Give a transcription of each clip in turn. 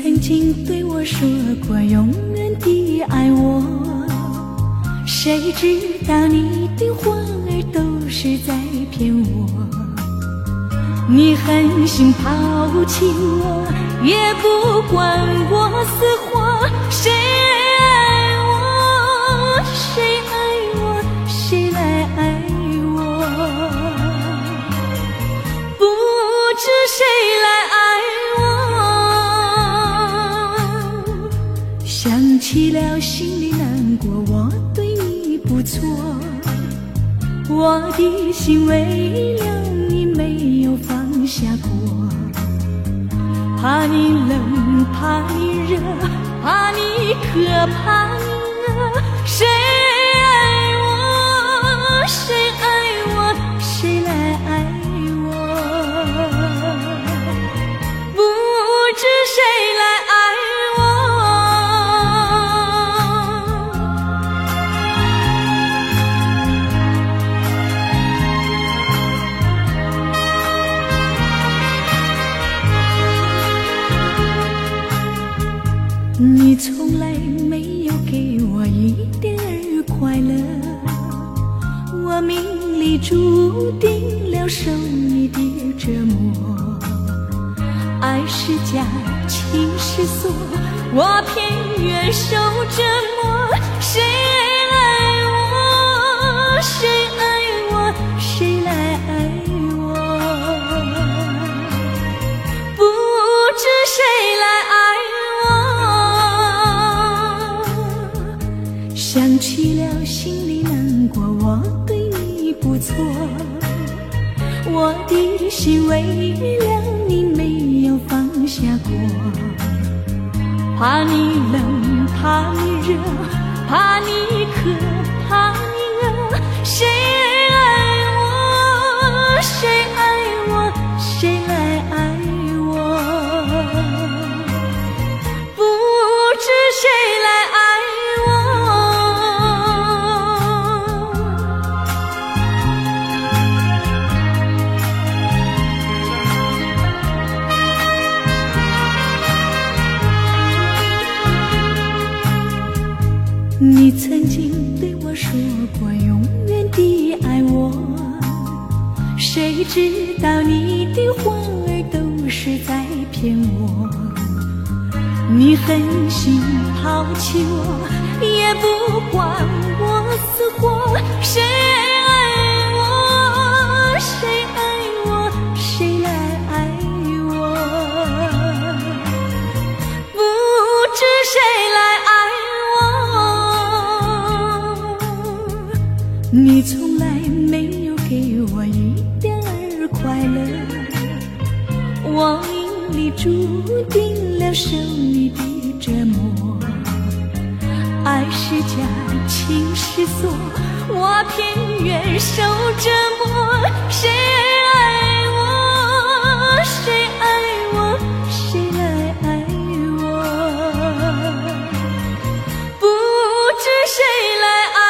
曾经对我说过永远的爱我，谁知道你的话儿都是在骗我。你狠心抛弃我，也不管我死活。谁爱我，谁爱我，谁来爱我？不知谁来爱我。想起了心里难过，我对你不错，我的心为了你没有放下过。怕你冷，怕你热，怕你渴，怕你饿。谁爱我，谁爱我，谁来爱我？不知谁来爱你从来没有给我一点儿快乐，我命里注定了受你的折磨。爱是假，情是锁，我偏愿受折磨。谁爱我，谁爱我，谁来爱我？不知谁来爱我。想起了心里难过，我对你不错，我的心为了你没有放下过。怕你冷，怕你热，怕你渴，怕你饿。谁爱我，谁爱我，谁来爱我？不知谁来爱你曾经对我说过永远的爱我，谁知道你的话儿都是在骗我。你狠心抛弃我，也不管我死活。谁爱我，谁爱我，谁来爱我？不知谁来爱你从来没有给我一点儿快乐，我命里注定了受你的折磨。爱是假，情是锁，我偏愿受折磨。谁爱我，谁爱我，谁来爱我？不知谁来爱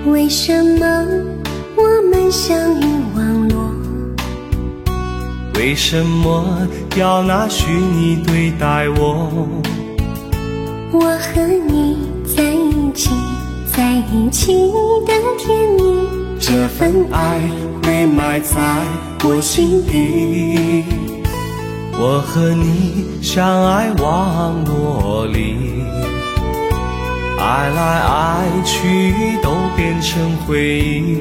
为什么我们相遇网络？为什么要拿虚拟对待我？我和你在一起，在一起的甜蜜，这份爱会埋在我心底。我和你相爱网络里，爱来爱去都变成回忆。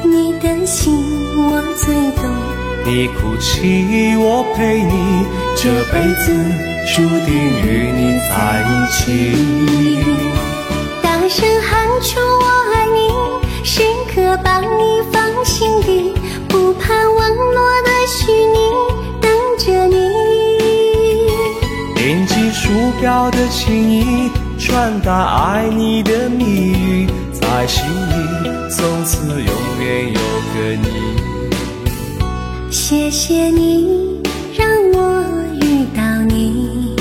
你的心我最懂，你哭泣我陪你，这辈子注定与你在一起。大声喊出我爱你，时刻把你放心底，不怕网络的虚拟，等着你。点击鼠标的情意，传达爱你的密语，在心里从此永远有个你。谢谢你让我遇到你，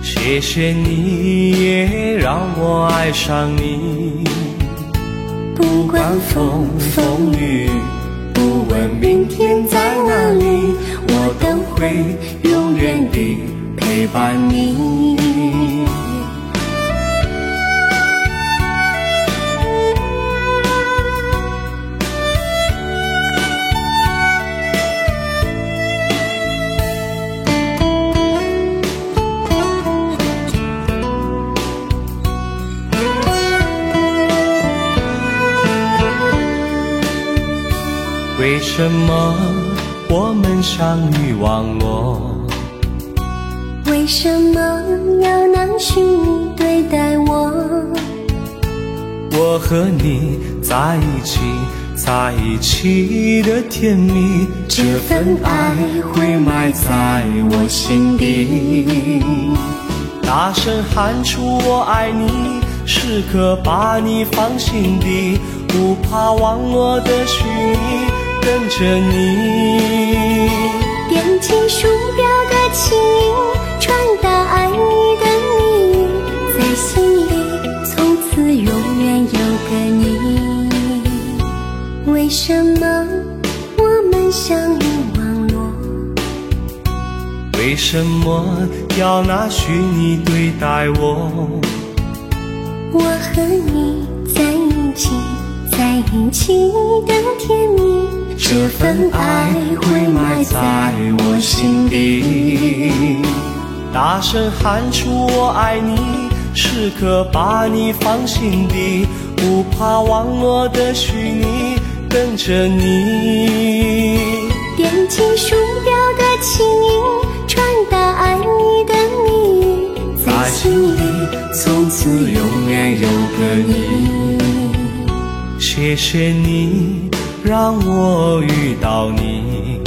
谢谢你也让我爱上你。不管风风雨，不问明天在哪里，我都会永远地陪伴你。为什么我们相遇网络？为什么要拿虚拟对待我？我和你在一起，在一起的甜蜜，这份爱会埋在我心底。大声喊出我爱你，时刻把你放心底，不怕网络的虚拟，等着你。点击鼠标的情意，传达爱你的密语，在心里从此永远有个你。为什么我们相遇网络？为什么要拿虚拟对待我？我和你在一起，在一起的甜蜜，这份爱会埋在我心底。大声喊出我爱你，时刻把你放心底，不怕网络的虚拟，等着你。点击鼠标的情意，传达爱你的密语，在心里从此永远有个你。谢谢你让我遇到你，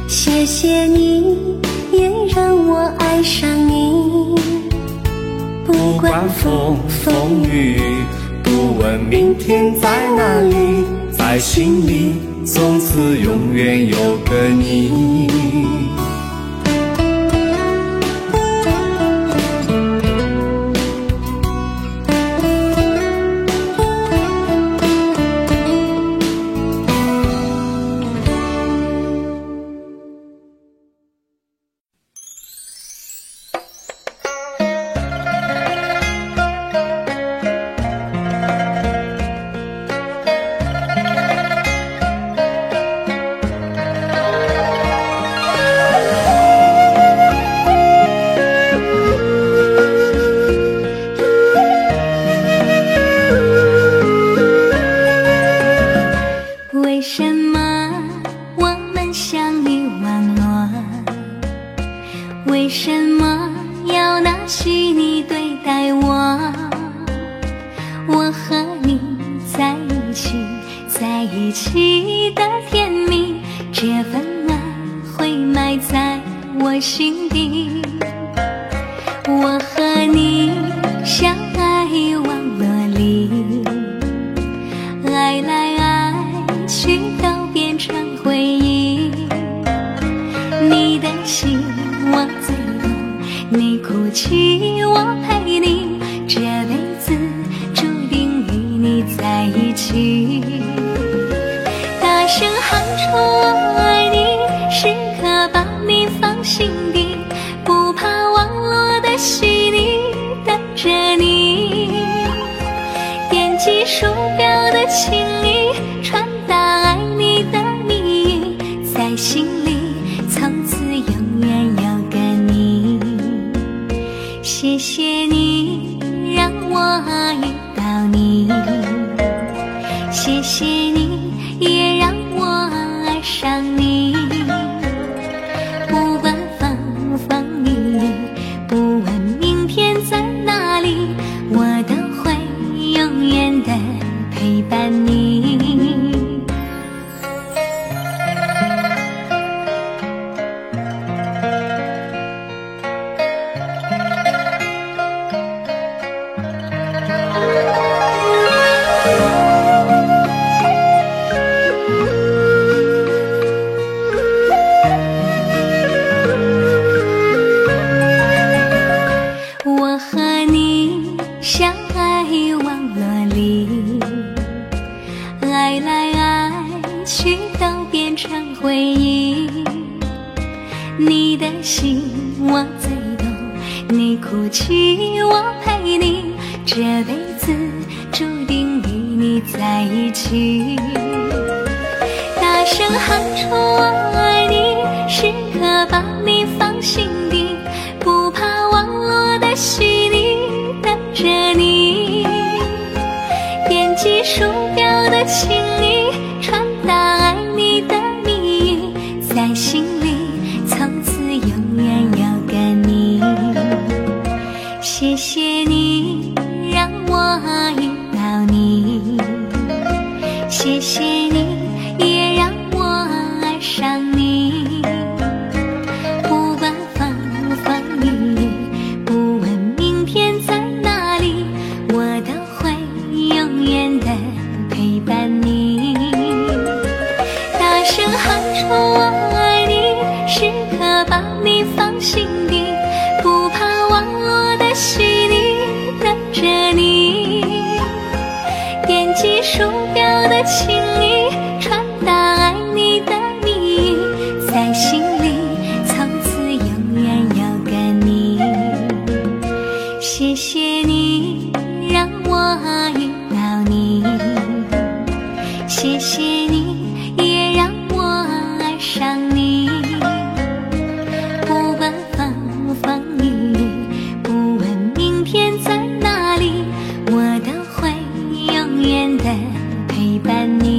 谢谢你也让我爱上你。不管风风雨，不问明天在哪里，在心里从此永远有个你。为什么要拿虚拟对待我？我和你在一起，在一起的甜蜜，这份爱会埋在我心底。我和你相爱网络里，爱来爱去都变成回忆。你的心我最懂，你哭泣我陪你，这辈子注定与你在一起。大声喊出我爱你，时刻把你放心底，不怕网络的虚拟，等着你。点击鼠标的情意，传达爱你的密语，在心里从此永远有个你。谢谢你让我遇到你，谢谢你也让我爱上远的陪伴你。我和你相爱网络里，爱来爱去都变成回忆。你的心我最懂，你哭泣我陪你，这辈子注定与你在一起。大声喊出我爱你，时刻把你放心底，不怕网络的洗礼，等着你。点击鼠标的请你传达爱你的蜜语，在心里从此永远有个你。谢谢你让我遇到你，谢谢你也让我爱上你。不管风风雨雨，不问明天在哪里，我都会永远的陪伴你。大声喊出我爱你，时刻把你放心底，不怕网络的洗礼，等着你。点击鼠标的请你传达爱你的蜜语，在心里从此永远有个你。谢谢你让我遇到你，谢谢你也让我爱上你。不管风风雨雨，不问明天在哪里，我都会永远的陪伴你。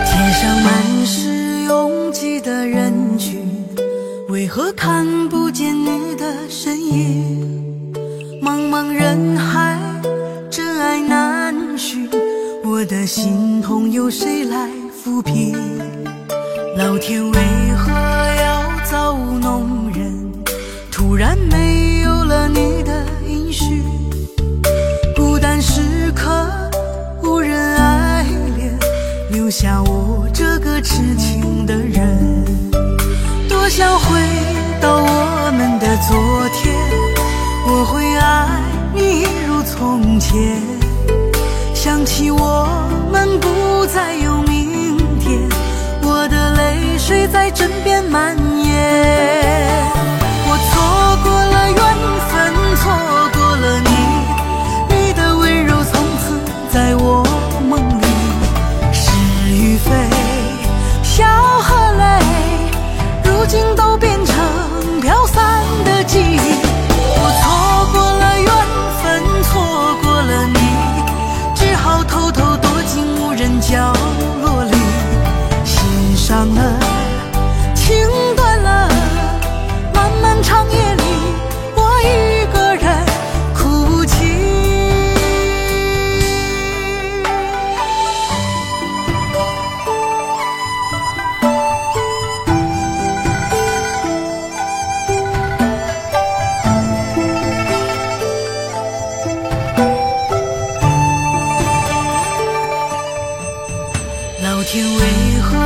天上满是拥挤的人群，为何看不见你的身影？茫茫人海，真爱难寻，我的心痛有谁来抚平？老天为何要造物弄人？突然没有了你的音讯，孤单时刻无人爱怜，留下我这个痴情的人。多想回到我们的昨天，我会爱你如从前。想起我们不再有明天，我的泪水在枕边蔓延。我错过了缘分，错过了你，你的温柔从此在我梦里。是与非，笑和泪，如今都变成飘散的记忆。我错过了缘分，错过了你，只好偷偷躲进无人角落里。心伤了，情断了，漫漫长夜里，我一个人哭泣。老天为何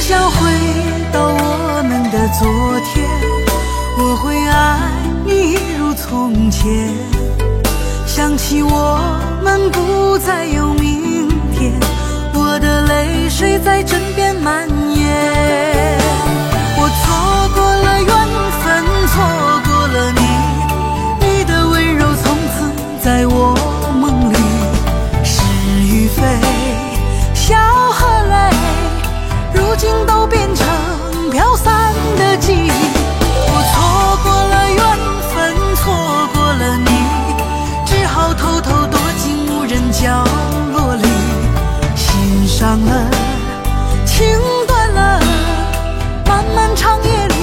想回到我们的昨天，我会爱你一如从前。想起我们不再有明天，我的泪水在枕边蔓延。我错过了缘分，错过了你，你的温柔从此在我梦里。是与非，笑和泪，如今都变成飘散的记忆。我错过了缘分，错过了你，只好偷偷躲进无人角落里。心伤了，情断了，漫漫长夜里，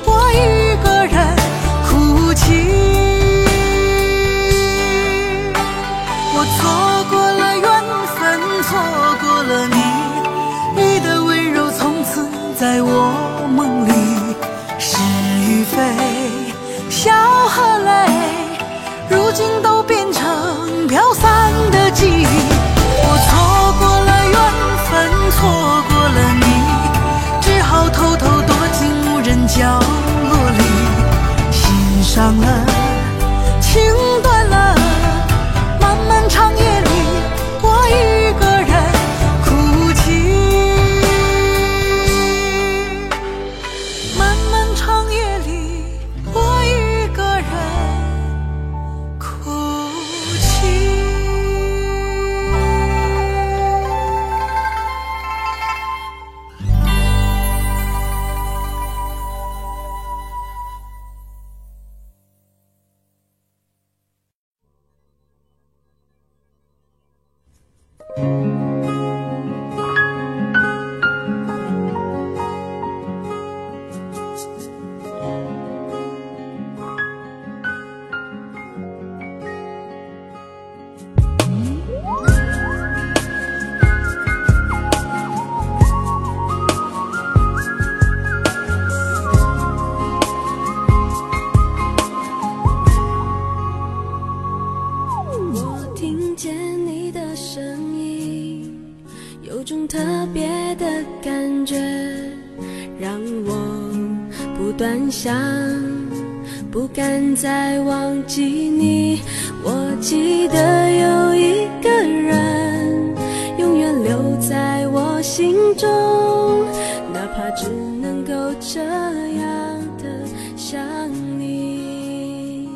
我一个人哭泣。我错过了缘分，错过了你，你的温柔从此在我梦里。是与非，笑和泪，如今都变成飘散的记忆。我错过了缘分，错过了你，只好偷偷躲进无人角落里。心伤了，情断了，漫漫长夜里，我一个人哭泣。漫漫长夜里，我一个人哭泣。我听见你的声音，有种特别的感觉，让我不断想，不敢再忘记你。我记得有一个人，永远留在我心中，哪怕只能够这样的想你。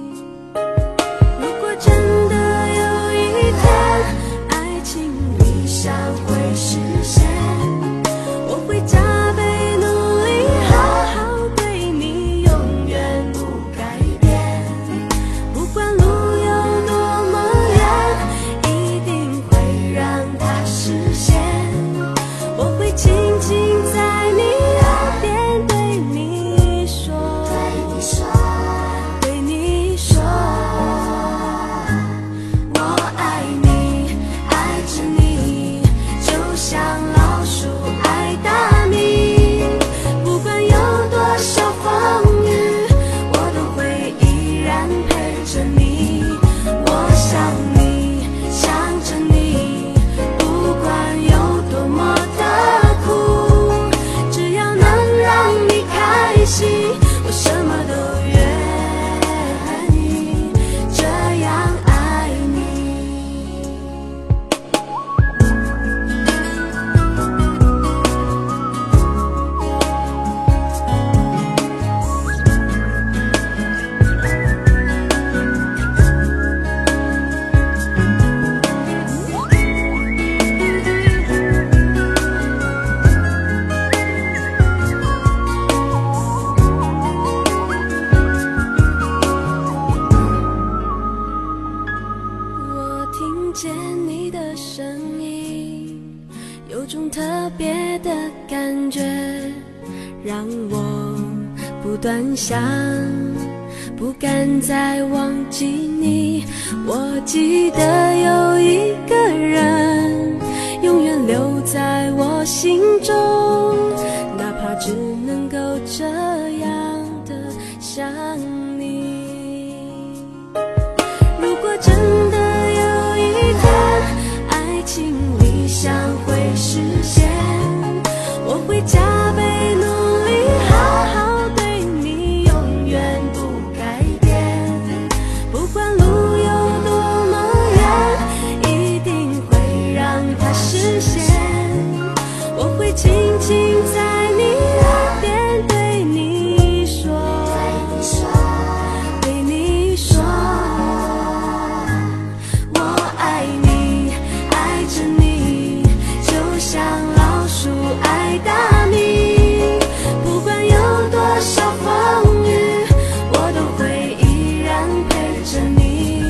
如果真的有一天，爱情理想会实现，我会加倍努力，好好对你，永远不改变。不管路有多么远，一定会让它实现。我会轻轻在你耳边对你说，对你说，我爱你，爱着你，就像老鼠爱大米。不管有多少风雨，我都会依然陪着你。我想你，想着你，不管有多么的苦，只要能让你开心，我什么都愿意，这样爱你。我听见你的声音，有种特别的感觉，让我不断想，不敢再忘记你。我记得有一个人，永远留在我心中，哪怕只能够这样的想你。如果真的有一天，爱情理想会实现，我会加爱大你。不管有多少风雨，我都会依然陪着你。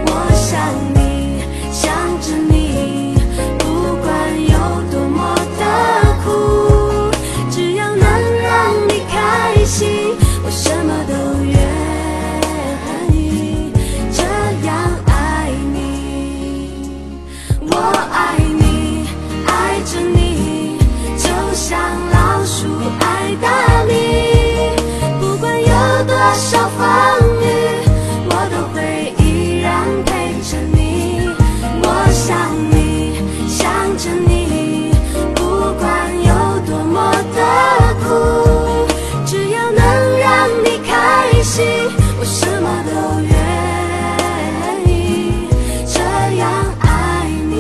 我想你，想着你，不管有多么的苦，只要能让你开心，我什么都愿意。这样爱你，我爱你，爱着你，就像老鼠爱大米。不管有多少风雨，我都会依然陪着你。我想你，想着你，不管有多么的苦，只要能让你开心，我什么都愿意。这样爱你。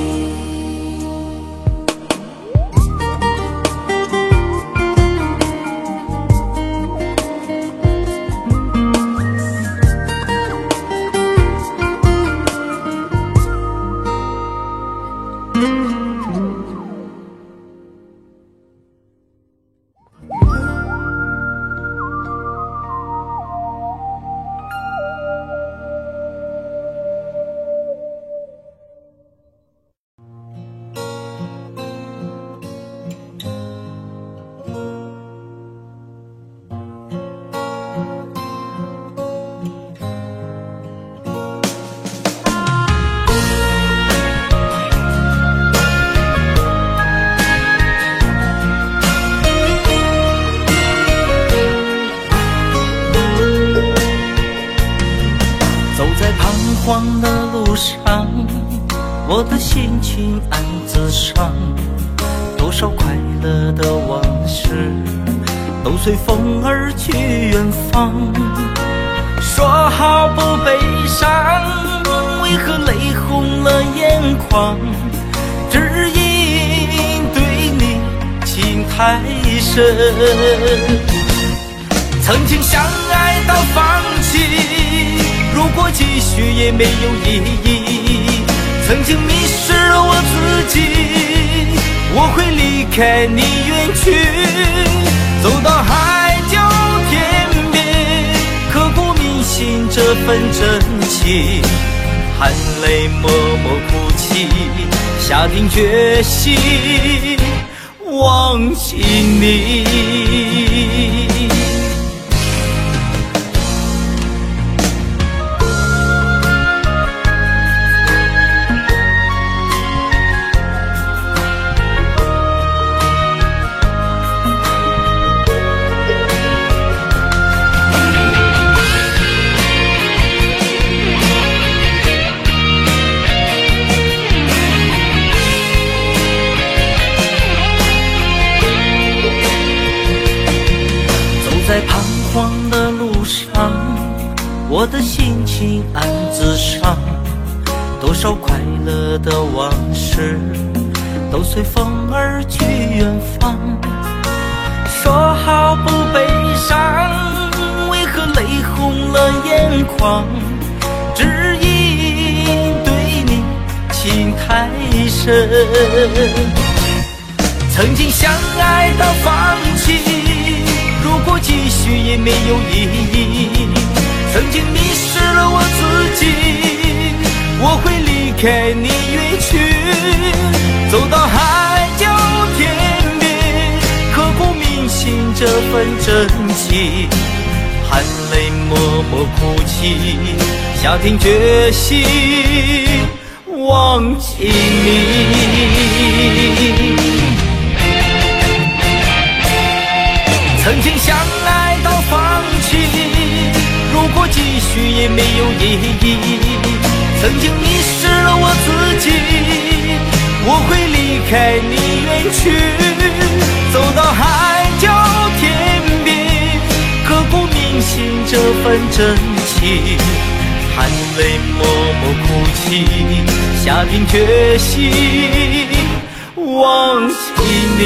走在彷徨的路上，我的心情暗自伤。多少快乐的往事都随风而去远方。说好不悲伤，为何泪红了眼眶？只因对你情太深，曾经相爱到放弃，如果继续也没有意义。曾经迷失了我自己，我会离开你远去，走到海角天边，刻骨铭心这份真情，含泪默默哭泣，下定决心忘记你。在彷徨的路上，我的心情暗自伤。多少快乐的往事都随风而去远方。说好不悲伤，为何泪红了眼眶？只因对你情太深，曾经相爱到放弃，如果继续也没有意义。曾经迷失了我自己，我会离开你远去，走到海角天边，刻骨铭心这份真情，含泪默默哭泣，下定决心忘记你。曾经相爱到放弃，如果继续也没有意义。曾经迷失了我自己，我会离开你远去，走到海角天边，刻骨铭心这份真情，含泪默默哭泣，下定决心忘记你。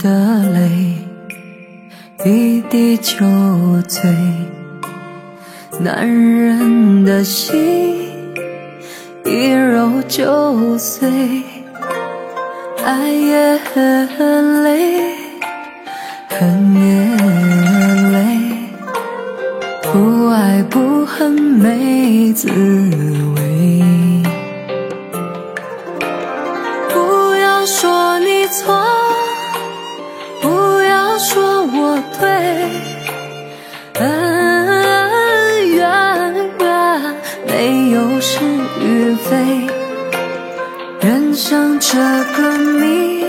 的泪一滴就醉，男人的心一揉就碎，爱也很累，恨也累，不爱不恨没滋味。不要说你错，不要说我对，恩怨没有是与非，人生这个谜，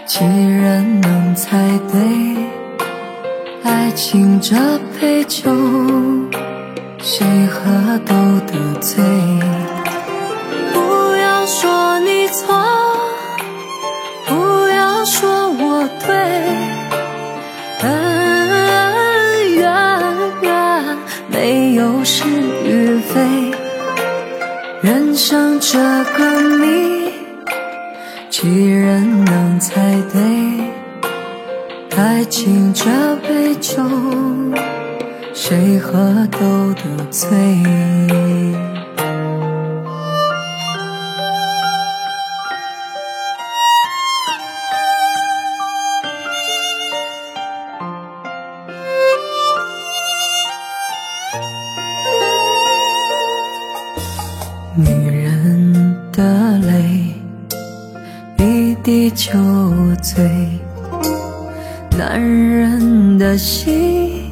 几人能猜对？爱情这杯酒，谁喝都得醉。不要说你错，不要说我对，恩怨没有是与非，人生这个谜，几人能猜对？爱情这杯酒，谁喝都得醉。女人的泪一滴就醉，男人的心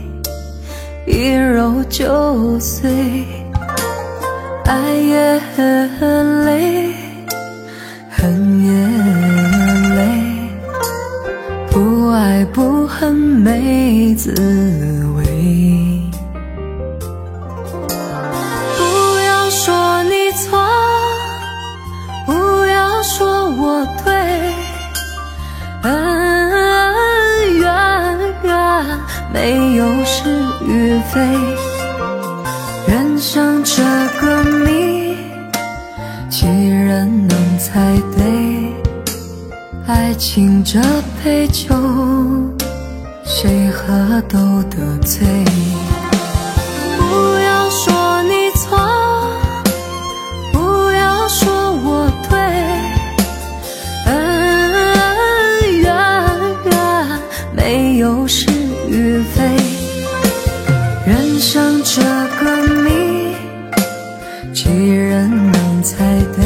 一揉就碎，爱也很累，恨也累，不爱不恨没滋味。不要说你错，不要说我对，恩怨没有是与非，人生这个谜，几人能猜对？爱情这杯酒，谁喝都得醉。不要说你错，不要说我对，恩怨没有是与非，人生这个谜，几人能猜对？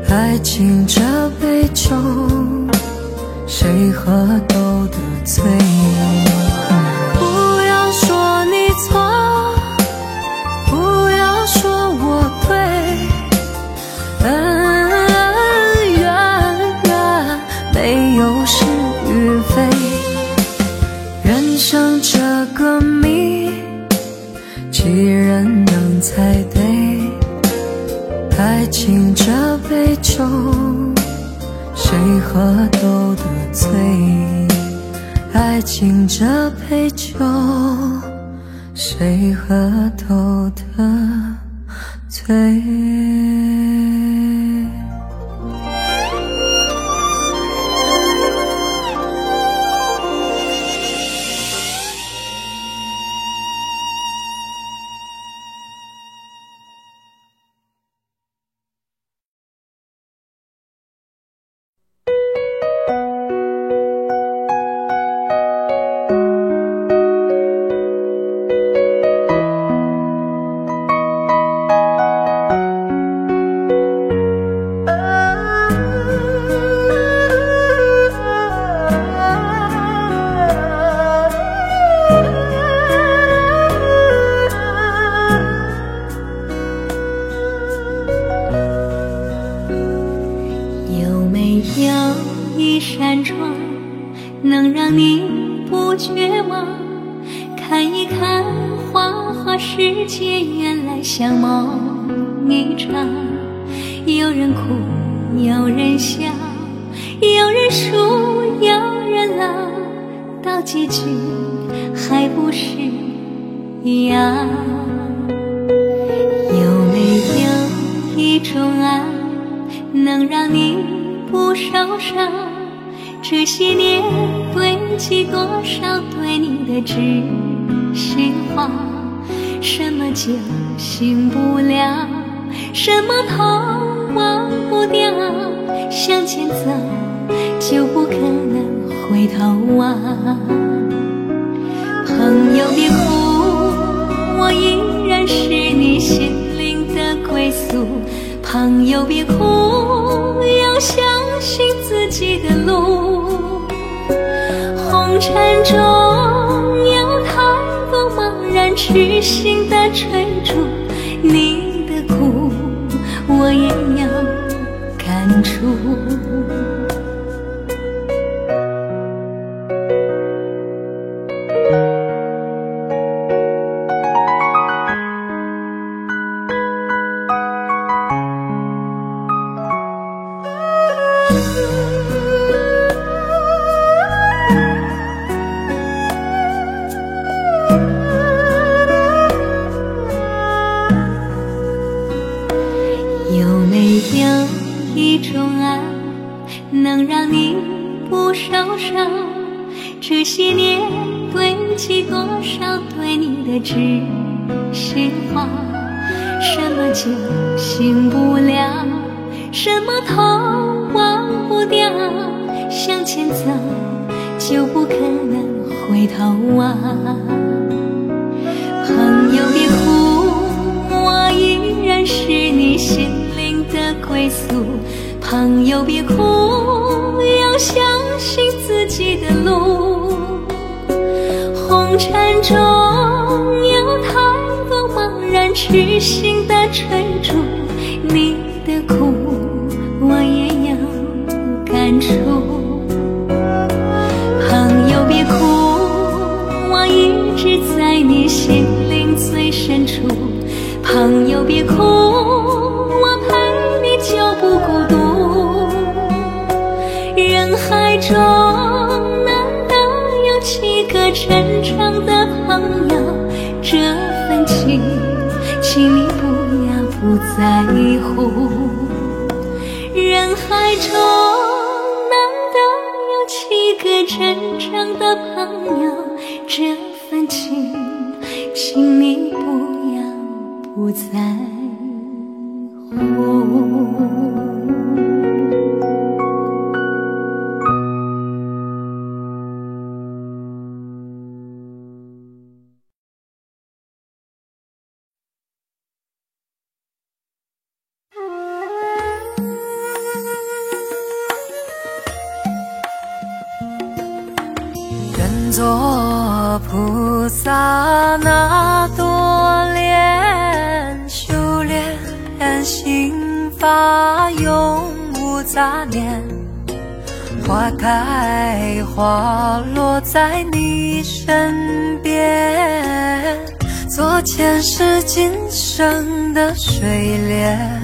爱情这杯酒，谁喝都得醉。不要说你错，不要说我对，恩怨没有是与非，人生这个谜，几人能猜对？爱情这杯酒，谁喝都得醉。爱情这杯酒，谁喝都得醉。能让你不绝望，看一看花花世界，原来像梦一场。有人哭，有人笑，有人输，有人老，到结局还不是一样。有没有一种爱，能让你不受伤？这些年堆积多少对你的知心话，什么就醒不了，什么头忘不掉，向前走就不可能回头望。朋友别哭，我依然是你心灵的归宿。朋友别哭，要相信自己的路。红尘中有太多茫然痴心的追逐，你的苦我也要感触。有没有一种爱能让你不受伤？这些年堆积多少对你的知心话，什么就醒不了，什么头忘不掉，向前走就不可能回头望。朋友别哭，我依然是你心灵的归宿。朋友别哭，要相信自己的路。红尘中有太多茫然痴心的追逐，你的苦我也要感触。朋友别哭，我一直在你心灵最深处。朋友别哭，我陪你就不孤独。人海中难得有几个真正的朋友，这份情请你不要不在乎。人海中难得有几个真正的朋友，这份情请你不要不在乎。愿做菩萨那多莲，修炼心法永无杂念。花开花落在你身边，做前世今生的水莲。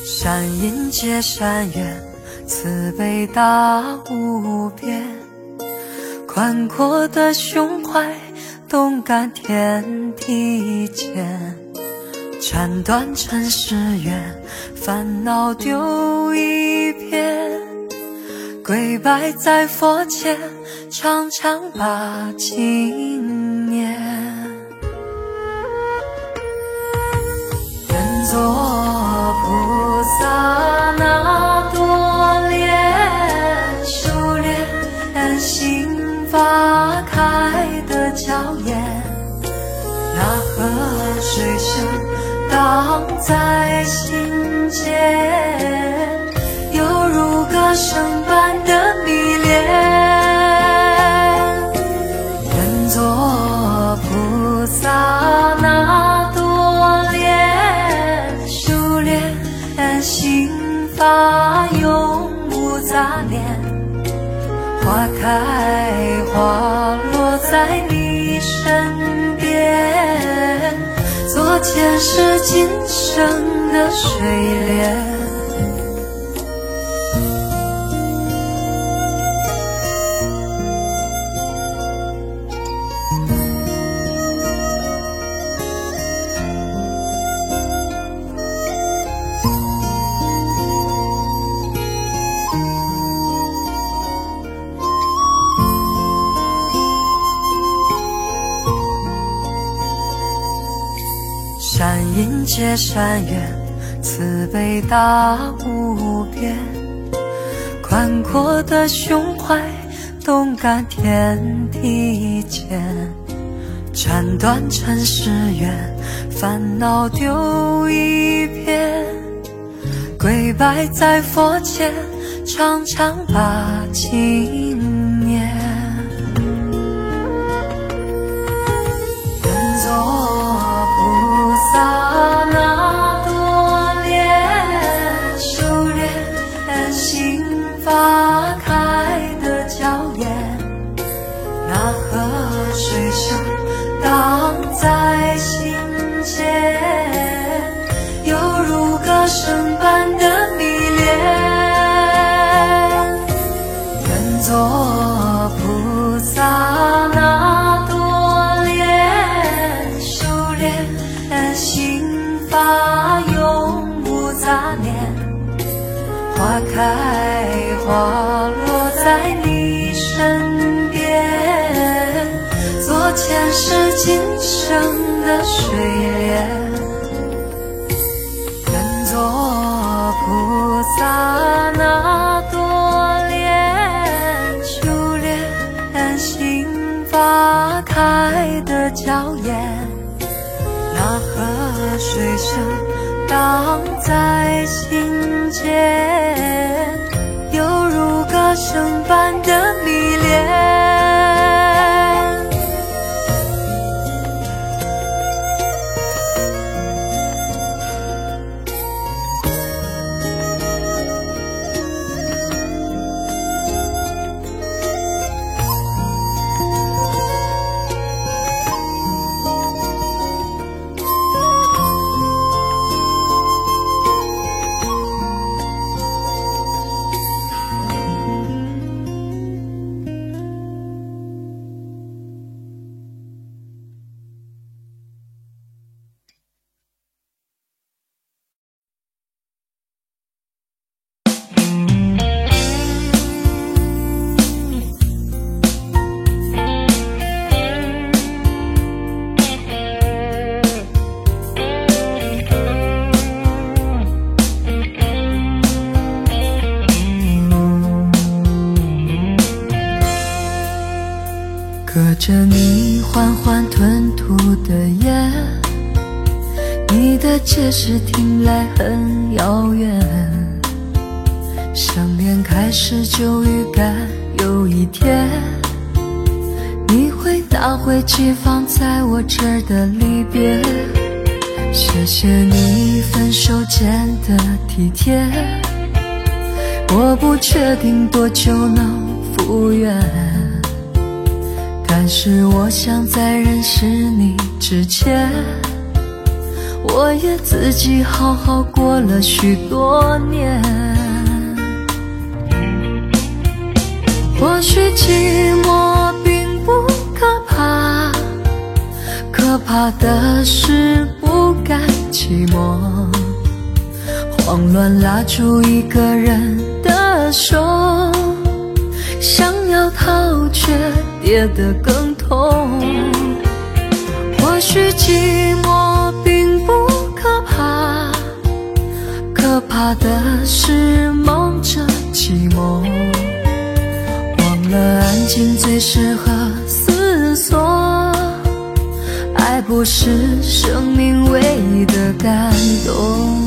善因结善缘，慈悲大无边，宽阔的胸怀，动感天地间。斩断尘世缘，烦恼丢一片，跪拜在佛前，常常把经念。愿做菩萨那多莲，修炼心法开得娇艳。那河水声荡在心间，犹如歌声般的迷恋。愿做菩萨那多莲，修炼心法永无杂念。花开花落在你身边，做前世今生的水莲。界山远，慈悲大无边，宽阔的胸怀，动感天地间，斩断尘世缘，烦恼丢一边，跪拜在佛前，常常把经念。愿做菩萨那多莲，修炼心法开的娇艳，那河水声荡在心间，犹如歌声般的迷恋。愿做菩萨那多莲，修炼心法永无杂念，花开花落在你身边，做前世今生的水莲。愿做菩萨那多莲，修炼心法开的娇艳，那河水声荡在心间，犹如歌声般的迷恋。隔着你缓缓吞吐的烟，你的解释听来很遥远，相恋开始就预感有一天，你会拿回寄放在我这儿的离别。谢谢你分手前的体贴，我不确定多久能复原，但是我想在认识你之前，我也自己好好过了许多年。或许寂寞并不可怕，可怕的是不甘寂寞，慌乱拉住一个人的手，想要逃却跌得更痛。或许寂寞并不可怕，可怕的是忙着寂寞，忘了安静最适合思索，爱不是生命唯一的感动。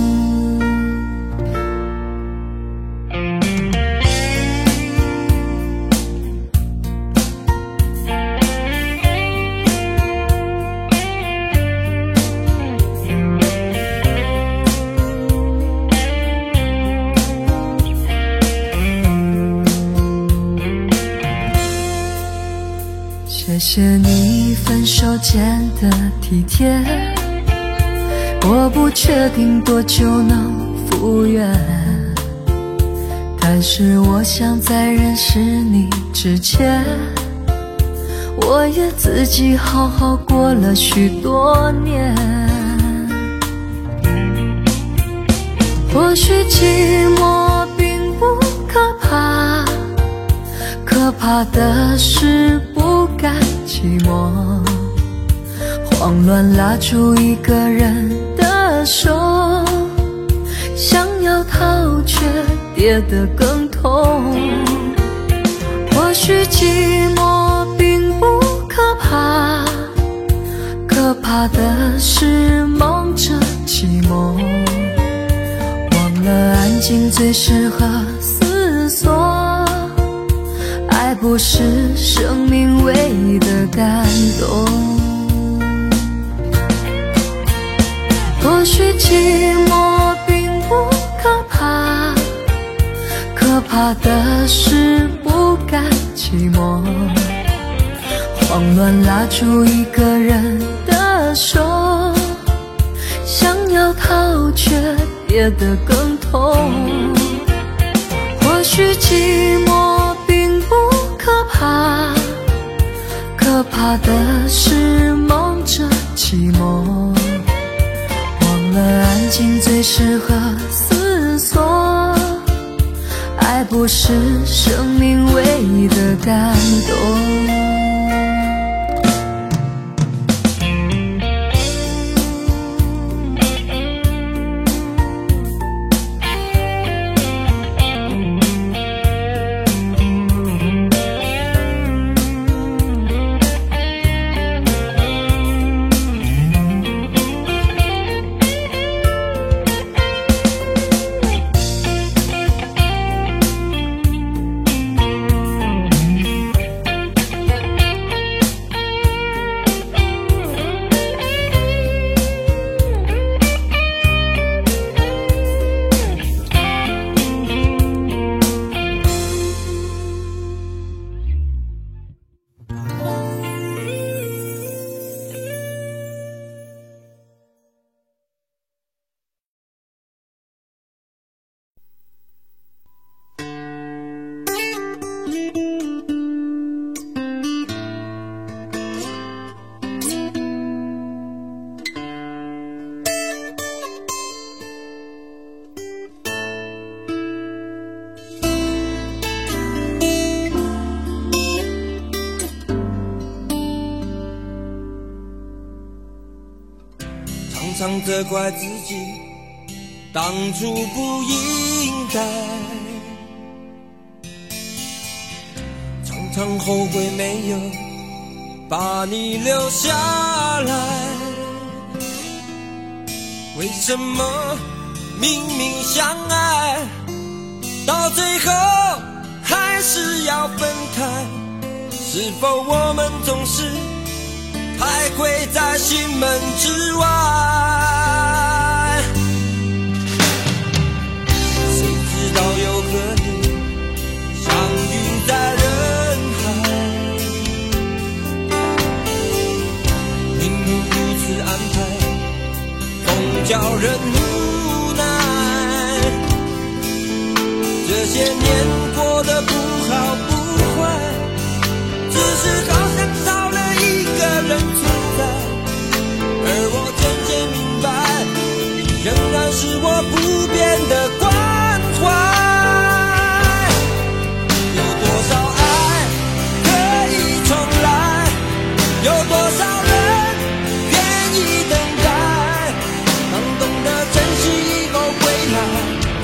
谢谢你分手前的体贴，我不确定多久能复原，但是我想在认识你之前，我也自己好好过了许多年。或许寂寞并不可怕，可怕的是不甘寂寞，慌乱拉住一个人的的手，想要逃却跌得更痛。或许寂寞并不可怕，可怕的是忙着寂寞，忘了安静最适合思索。爱不是生命唯一的感动。或许寂寞并不可怕，可怕的是不甘寂寞，慌乱拉住一个人的手，想要逃却跌得更痛。或许寂寞并不可怕，可怕的是忙着寂寞，忘了安静最适合思索。爱不是生命唯一的感动。常常责怪自己当初不应该，常常后悔没有把你留下来。为什么明明相爱，到最后还是要分开？是否我们总是徘徊在心门之外？谁知道又和你相遇在人海，命运如此安排，总叫人无奈。这些年过得不好不坏，只是好像少了一个人存在，而我渐渐明白，你仍然是我不变的关怀。有多少爱可以重来，有多少人愿意等待，当懂得珍惜以后回来，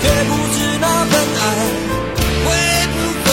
却不知那份爱会不会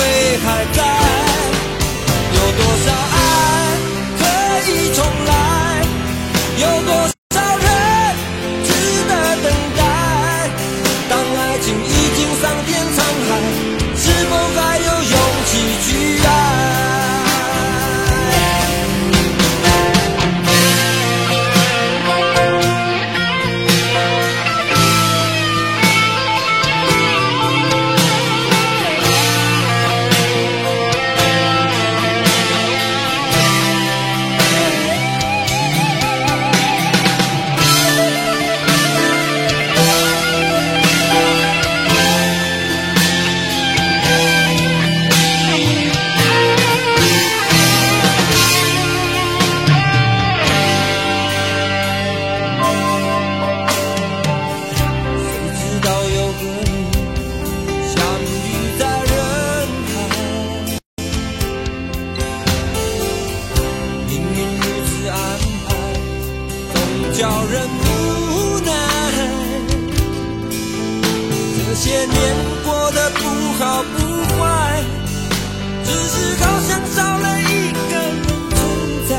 年过得不好不坏，只是好像少了一个人存在。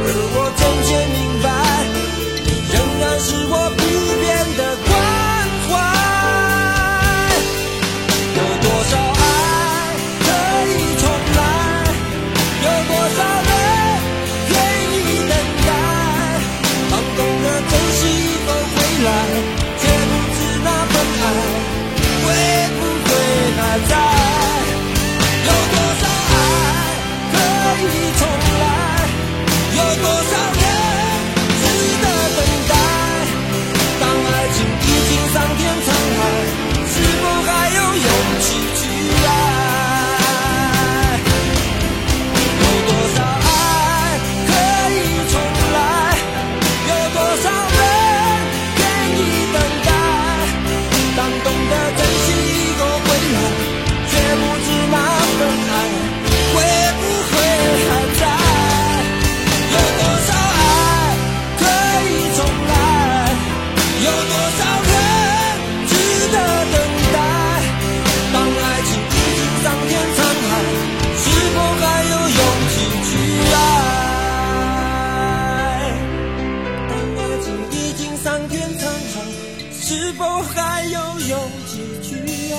而我渐渐明白，你仍然是我不变的关怀。有多少爱可以重来，有多少人愿意等待，当懂得珍惜以后回来，却不知那份爱会不会还在。有多少爱可以重来，有多少人值得等待，当爱情已经桑田沧海，是否还有勇气去爱？有多少爱可以重来，有多少人愿意等待，当懂得珍惜以后回来，却不知那份爱会不会还在。有多少爱可以重来，有多少人值得等待，当爱情已经桑田沧海，是否还有勇气去爱？当爱情已经桑田沧海，是否还有勇气去爱？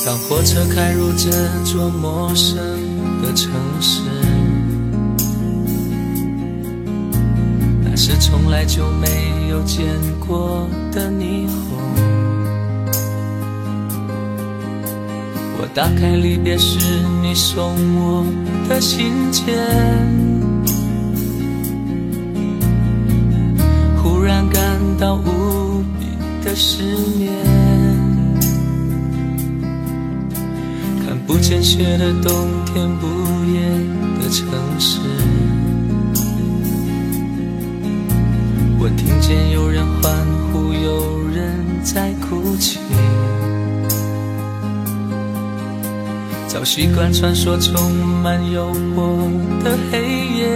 当火车开入这座陌生的城市，那是从来就没有见过的霓虹。我打开离别时你送我的信件，忽然感到无比的失眠。不见雪的冬天，不夜的城市，我听见有人欢呼，有人在哭泣。早习惯传说充满诱惑的黑夜，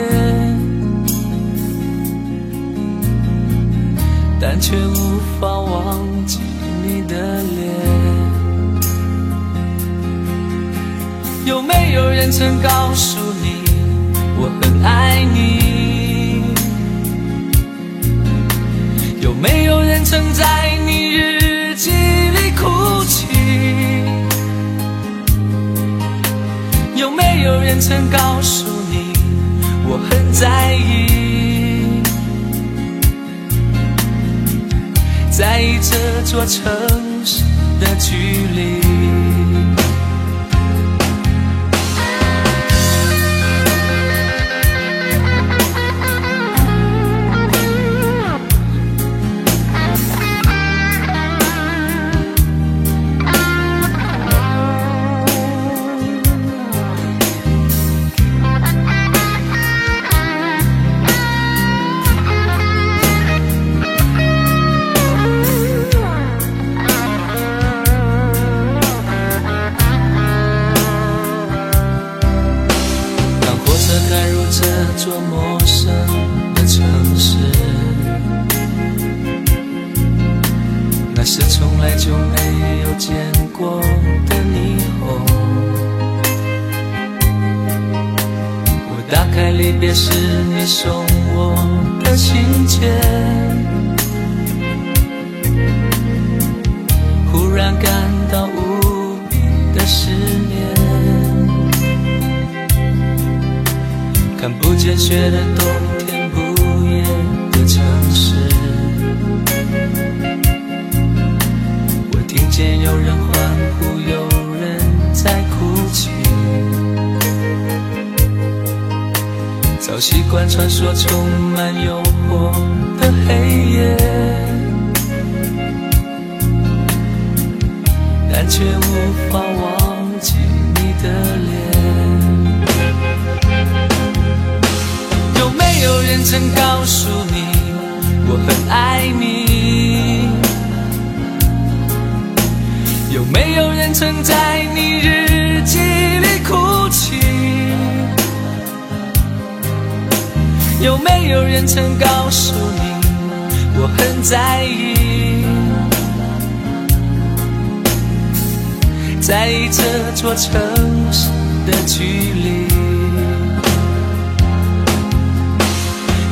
但却无法忘记你的脸。有没有人曾告诉你我很爱你？有没有人曾在你日记里哭泣？有没有人曾告诉你我很在意？在意这座城市的距离。这座陌生的城市，那是从来就没有见过的霓虹。我打开离别时你送我的信件，忽然感到无比的失眠。看不见雪的冬天，不夜的城市，我听见有人欢呼，有人在哭泣。早习惯穿梭充满诱惑的黑夜，但却无法忘记你的脸。有没有人曾告诉你我很爱你？有没有人曾在你日记里哭泣？有没有人曾告诉你我很在意？在意这座城市的距离。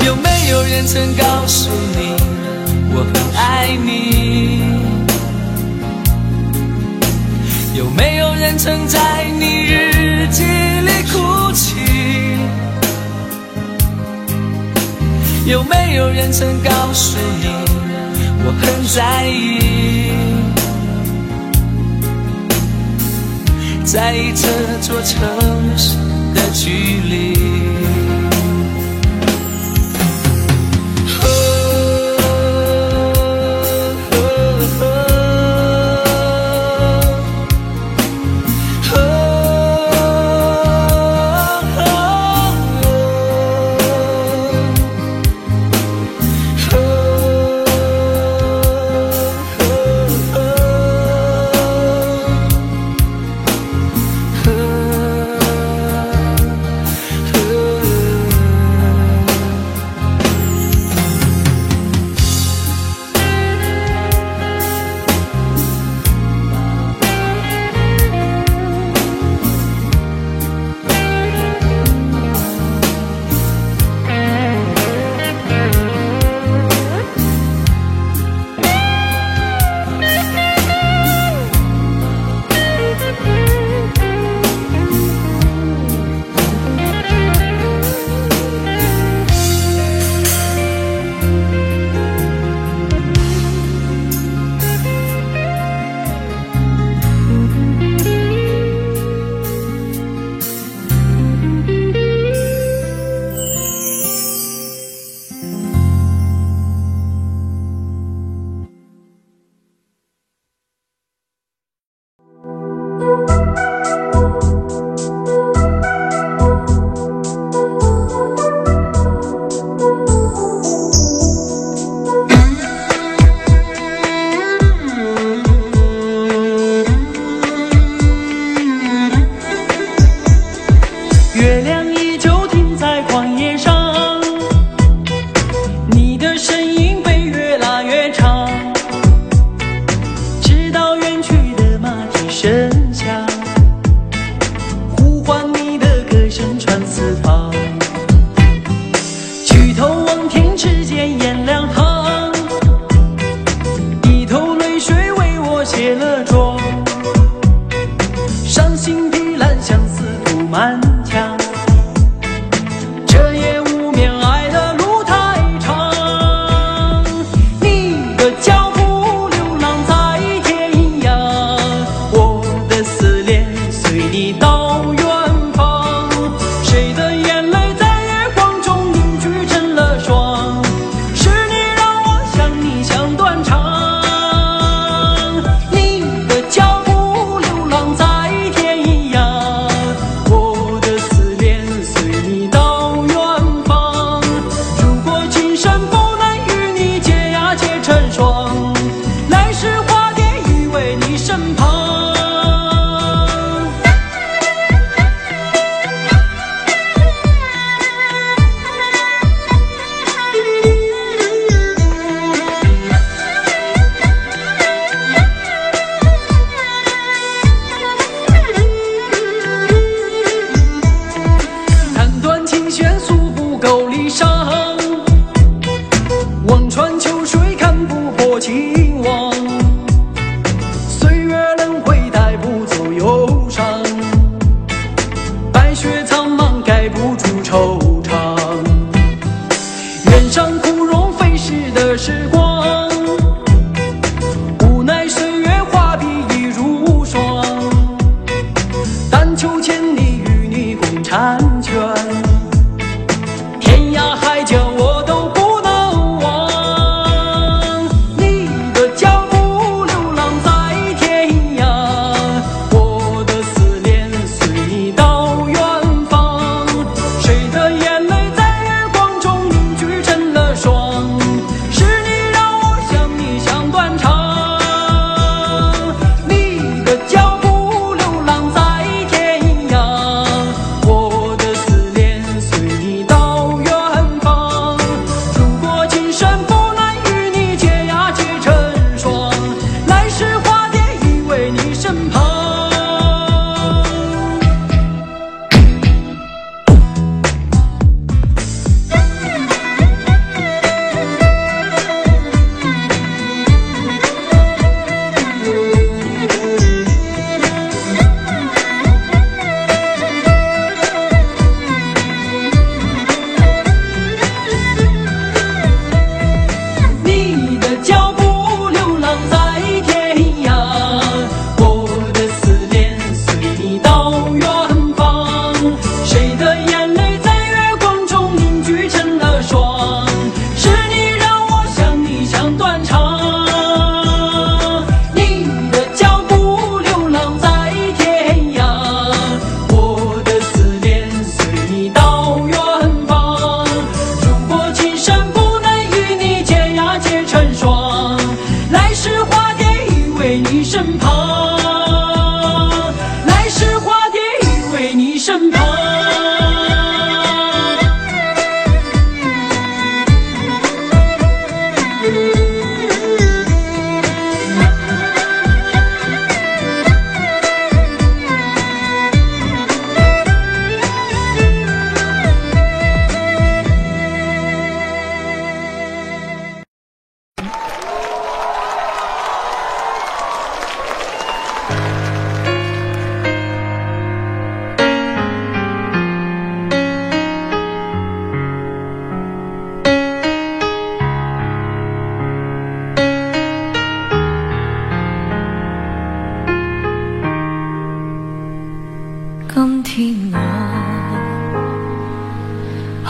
有没有人曾告诉你我很爱你？有没有人曾在你日记里哭泣？有没有人曾告诉你我很在意？在意这座城市的距离。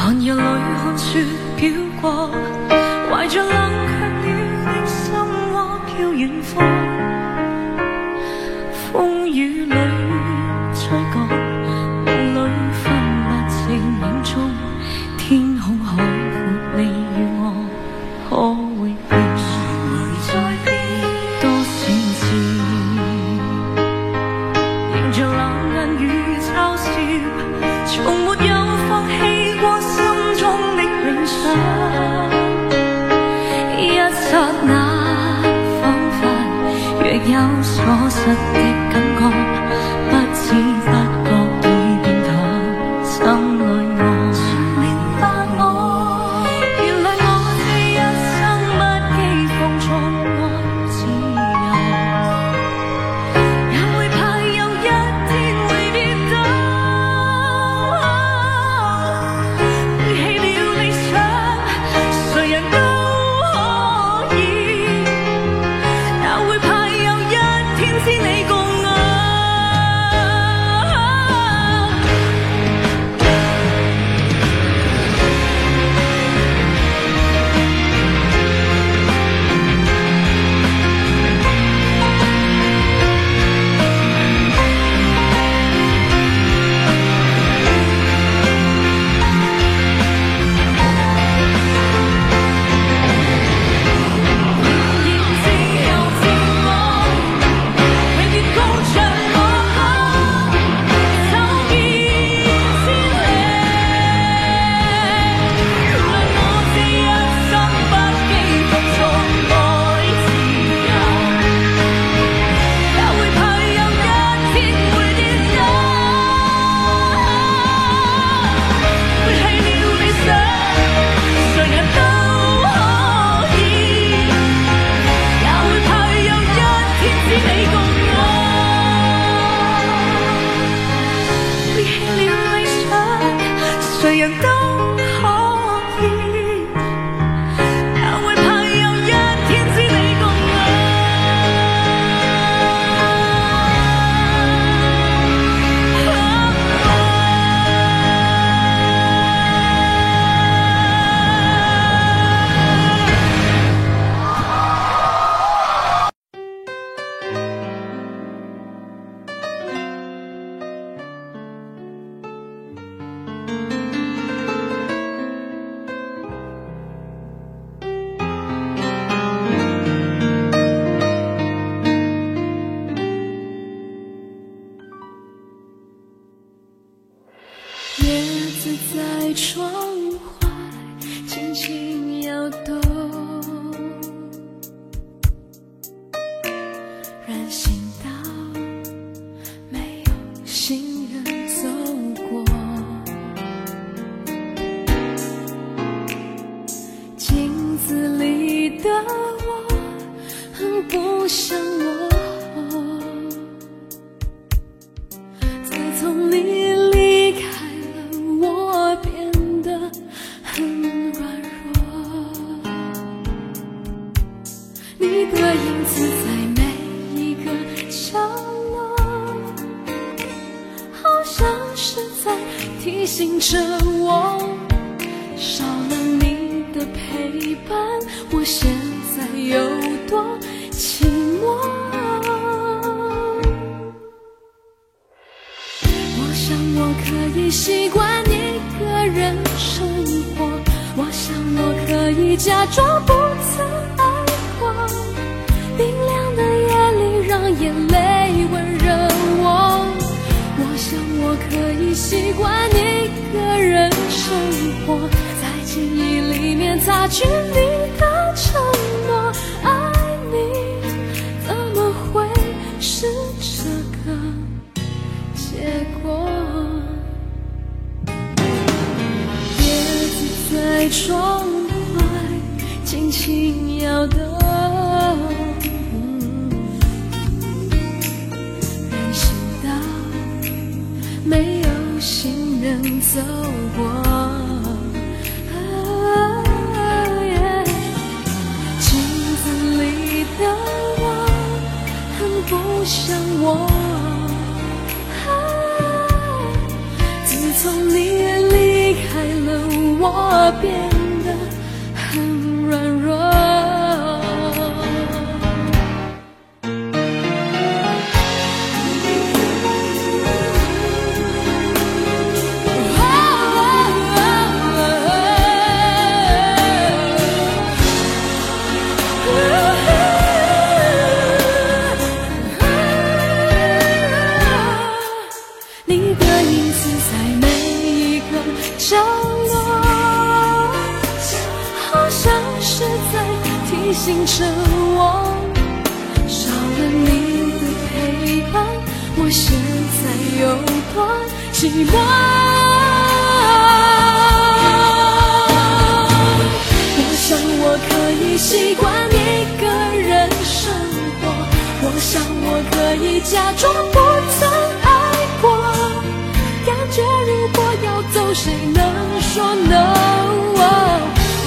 寒夜里看雪飘过，怀着冷却了的心窝飘远方，风雨里吹过，梦里分不清影踪，天空海阔，你与我可会变？谁在变？多少次，迎着冷眼与嘲笑，從沒有放棄過心中的理想。一剎那，彷彿若有所失的感覺，不知不覺已變淡，心裏我全明白我，原來我這一生不羈放縱愛自由，也會怕有一天會跌倒，背棄了理想，誰人都可以，也會怕有一天知你共我。誰人都可以，也會怕有一天知你共我。叶子在窗外轻轻摇动，人行道没有行人走过，镜子里的我很不像我，自从你离开我变得很软弱，你的影子在每一个角落，好像是在提醒着我，少了你的陪伴，我现在有多寂寞。我想我可以习惯一个人生活，我想我可以假装不曾爱过，冰凉的夜里让眼泪温热我，我想我可以习惯一个人生活，在记忆里面擦去你的承诺，爱你怎么会是这个结果？在窗外轻轻摇动，人行道没有行人走过，镜子里的我很不像我，自从你离开了我我变得很软弱。你的影子在每一个角落，好像是在提醒着我，少了你的陪伴，我现在有多寂寞。我想我可以习惯一个人生活，我想我可以假装不曾爱过，感觉如果要走，谁能说 no？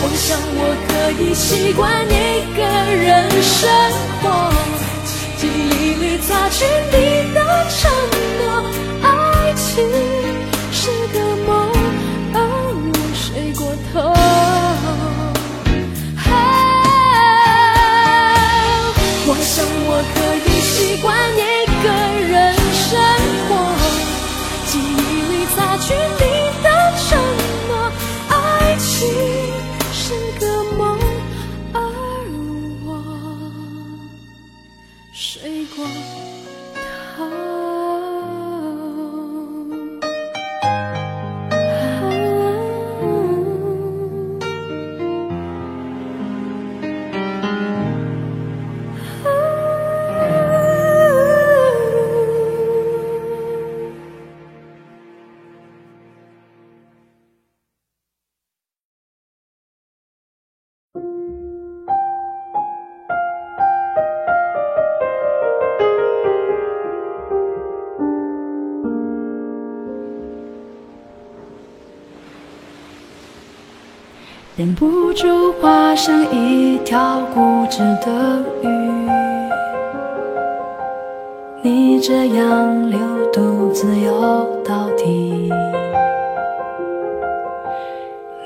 我想我可以习惯一个人生活，记忆里擦去你的承诺，爱情是个梦，而我睡过头。我想我可以习惯一个人生活，记忆里擦去你的承诺，爱情是个梦，而我睡过头。忍不住化成一条固执的鱼，你这样流独自游到底。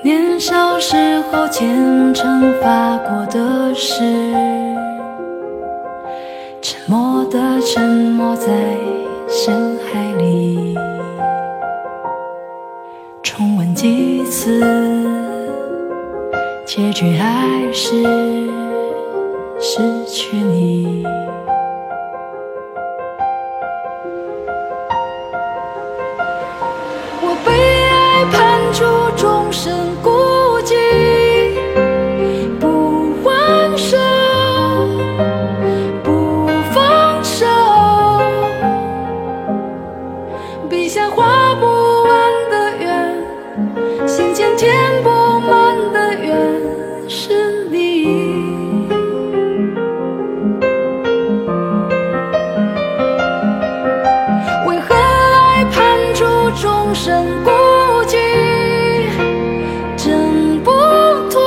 年少时候虔诚发过的誓，沉默的沉没在深海里，重温几次，结局还是失去你。我被爱判处终身孤寂，不还手，不放手，笔下画不完的圆，心间填不满的缘，是你。为何爱判处终身孤寂，挣不脱，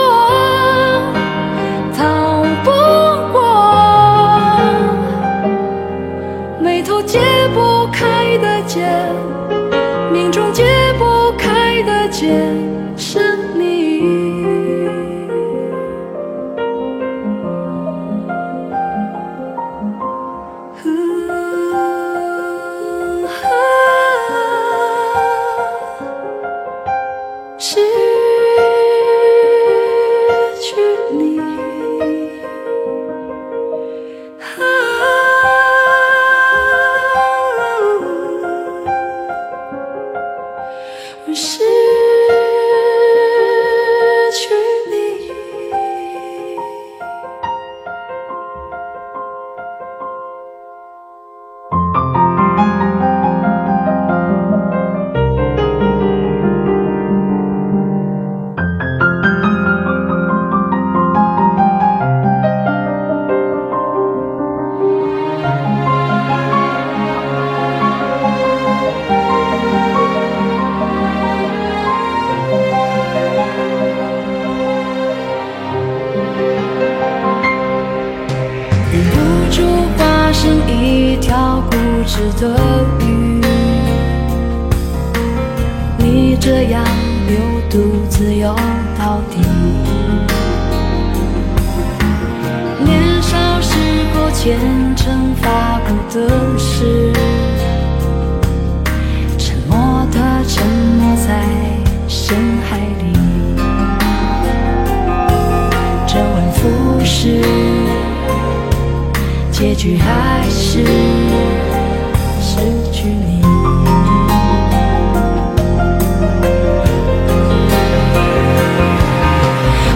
逃不过，眉头解不开的结，命中解不开的结，是你。失去你，失去你。忍不住化身一条固执的鱼，你这样流独自游到底。年少时候虔诚发过的誓，沉默的沉没在深海里，周而复始，结局还是失去你。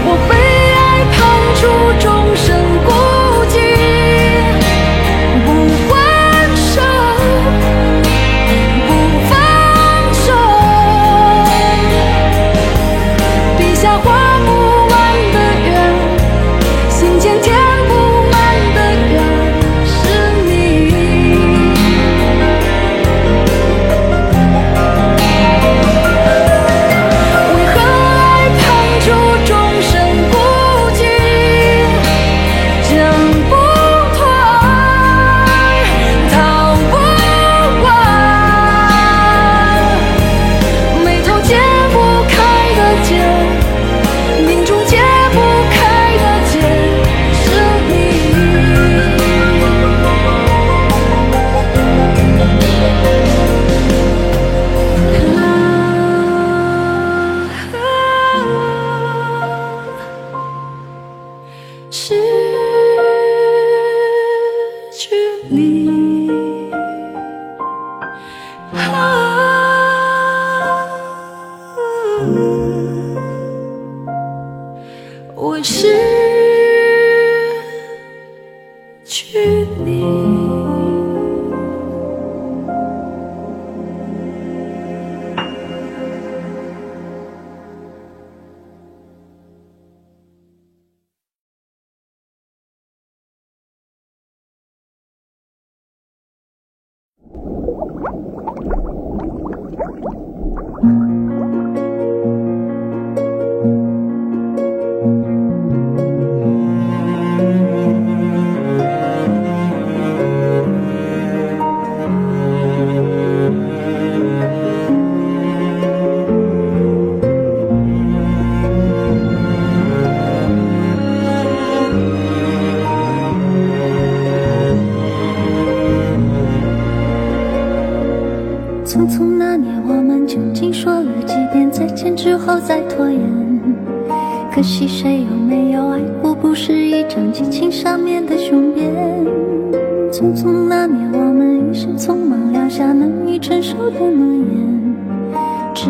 我被爱判处终身孤寂，不还手，不放手，笔下画不完的圆，心间填不满的缘，是你。为何爱判处终身孤寂，挣不脱，逃不完，眉头解不开的结，命中解不开的结，是你。失去你，我失去你。匆匆那年，我们究竟说了几遍再见之后再拖延？可惜谁有没有爱过，不是一张激情上面的雄辩。匆匆那年，我们一时匆忙撂下难以承受的诺言，只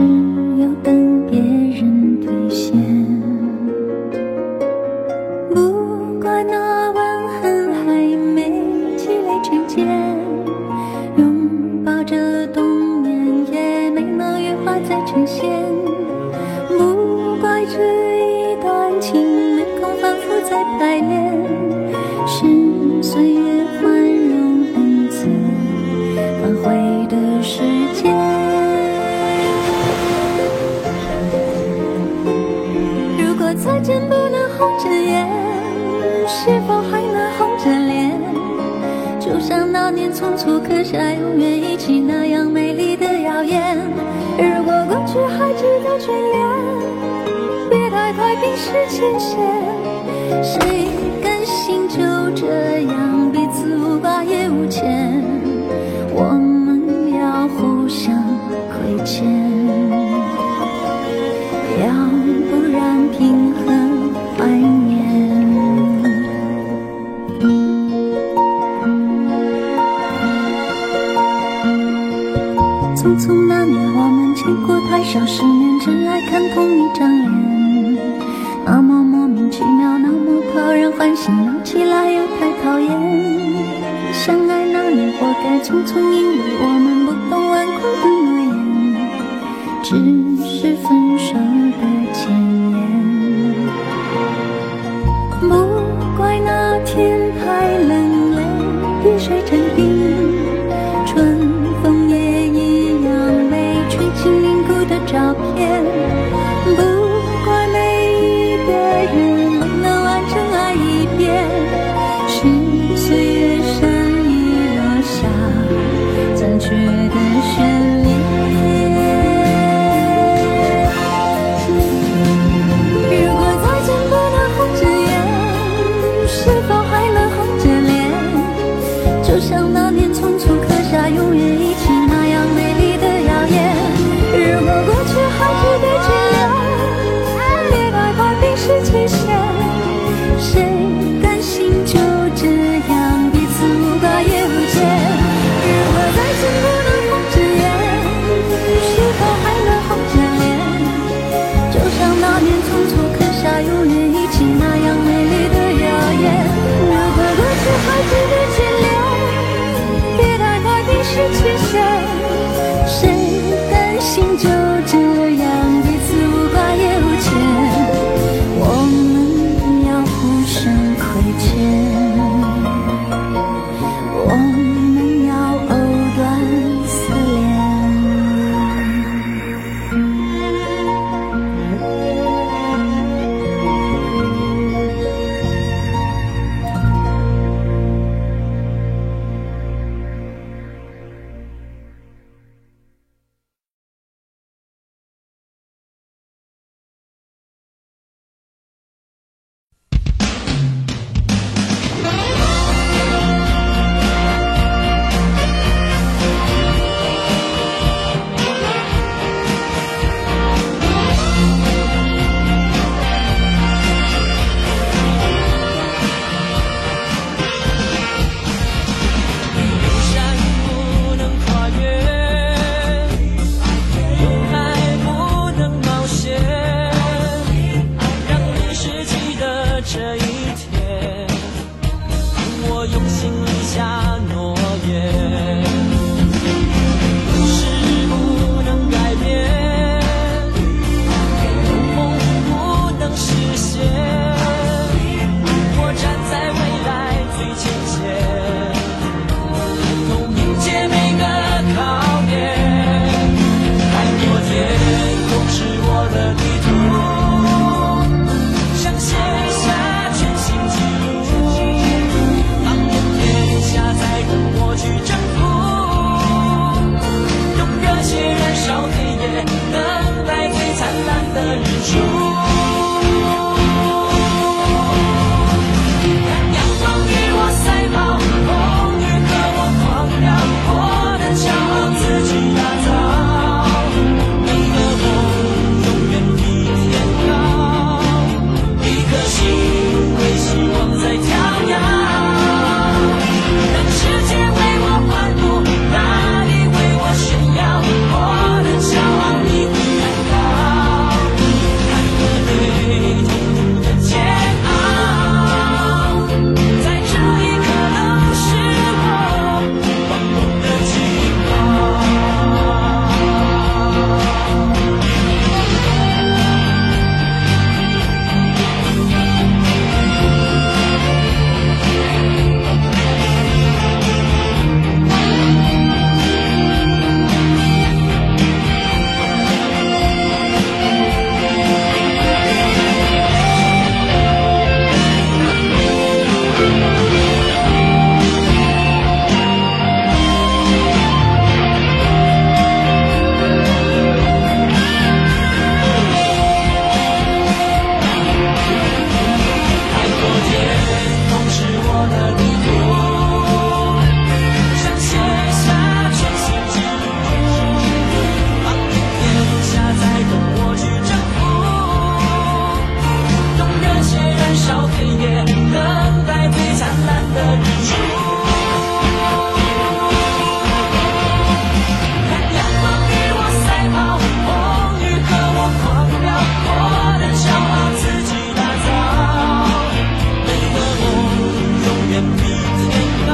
有等别人兑现。不怪那吻痕还没积累成茧，拥抱着冬眠也没能羽化再成仙。不怪这一段情没空反复再排练，是岁月宽容恩赐反悔的时间。如果再见不能红着眼，是否还能红着脸？就像那年匆促刻下永远一起那样美丽的谣言。如果过去还值得眷恋，别太快冰释前嫌。谁甘心就这样彼此无挂也无牵？我们要互相亏欠，要不然凭何怀念？匆匆那年，我们见过太少世面，只爱看同一张脸。那么莫名其妙，那么讨人欢喜，闹起来又太讨厌。相爱那年活该匆匆，因为我们不懂顽固的诺言，只是分手的前言。不怪那天太冷了，雨水成冰，春风也一样被吹进凝固的照片。不怪每一个人能完整爱一遍，是岁月善意落下残缺的悬念。的日出。看阳光与我赛跑，风雨和我狂飙，我的骄傲自己打造。你和我永远比天高，一颗心为希望在跳跃。让世界为我欢呼，大地为我炫耀，我的骄傲你会看到。汗和泪痛苦的煎熬，在这一刻都是我光荣的记号。海阔天空是我的旅途，想写下全新纪录，放眼天下再等我去征服，用热血燃烧黑夜，等待最灿烂的日出。看阳光与我赛跑，风雨和我狂飙，我的骄傲自己打造。每个梦永远比天高，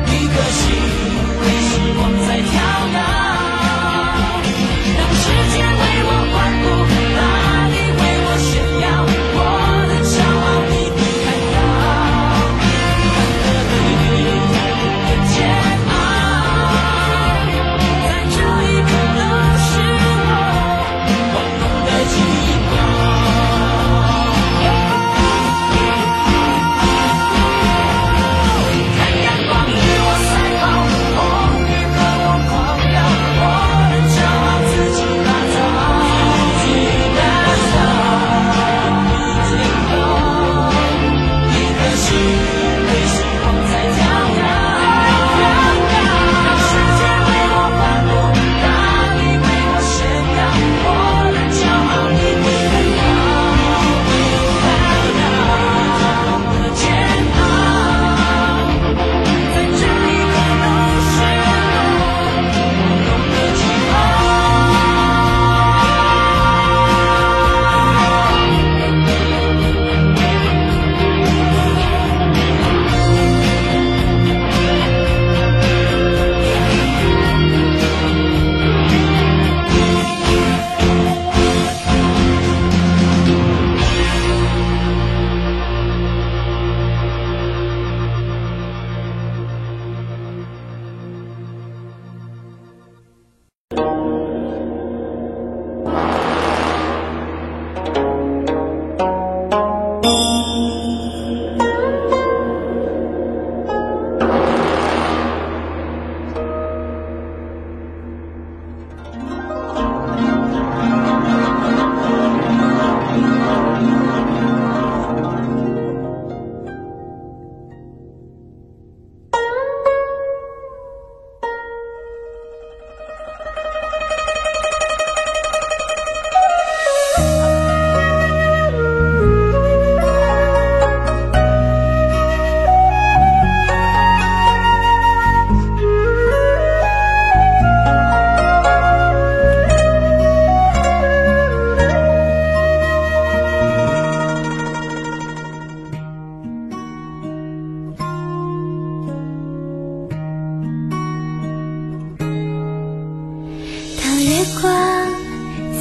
一颗心为希望在跳跃。让世界为我欢呼，大地为我炫耀，我的骄傲你会看到。汗和泪痛苦的煎熬，在这一刻都是我光荣的记号。看阳光与我赛跑，风雨和我狂飙，我的骄傲自己打造，自己打造。比天高，一颗心为希望在跳跃。让世界为我欢呼，大地为我炫耀，我的骄傲你会看到。光荣的煎熬，在这一刻都是我光荣的记号。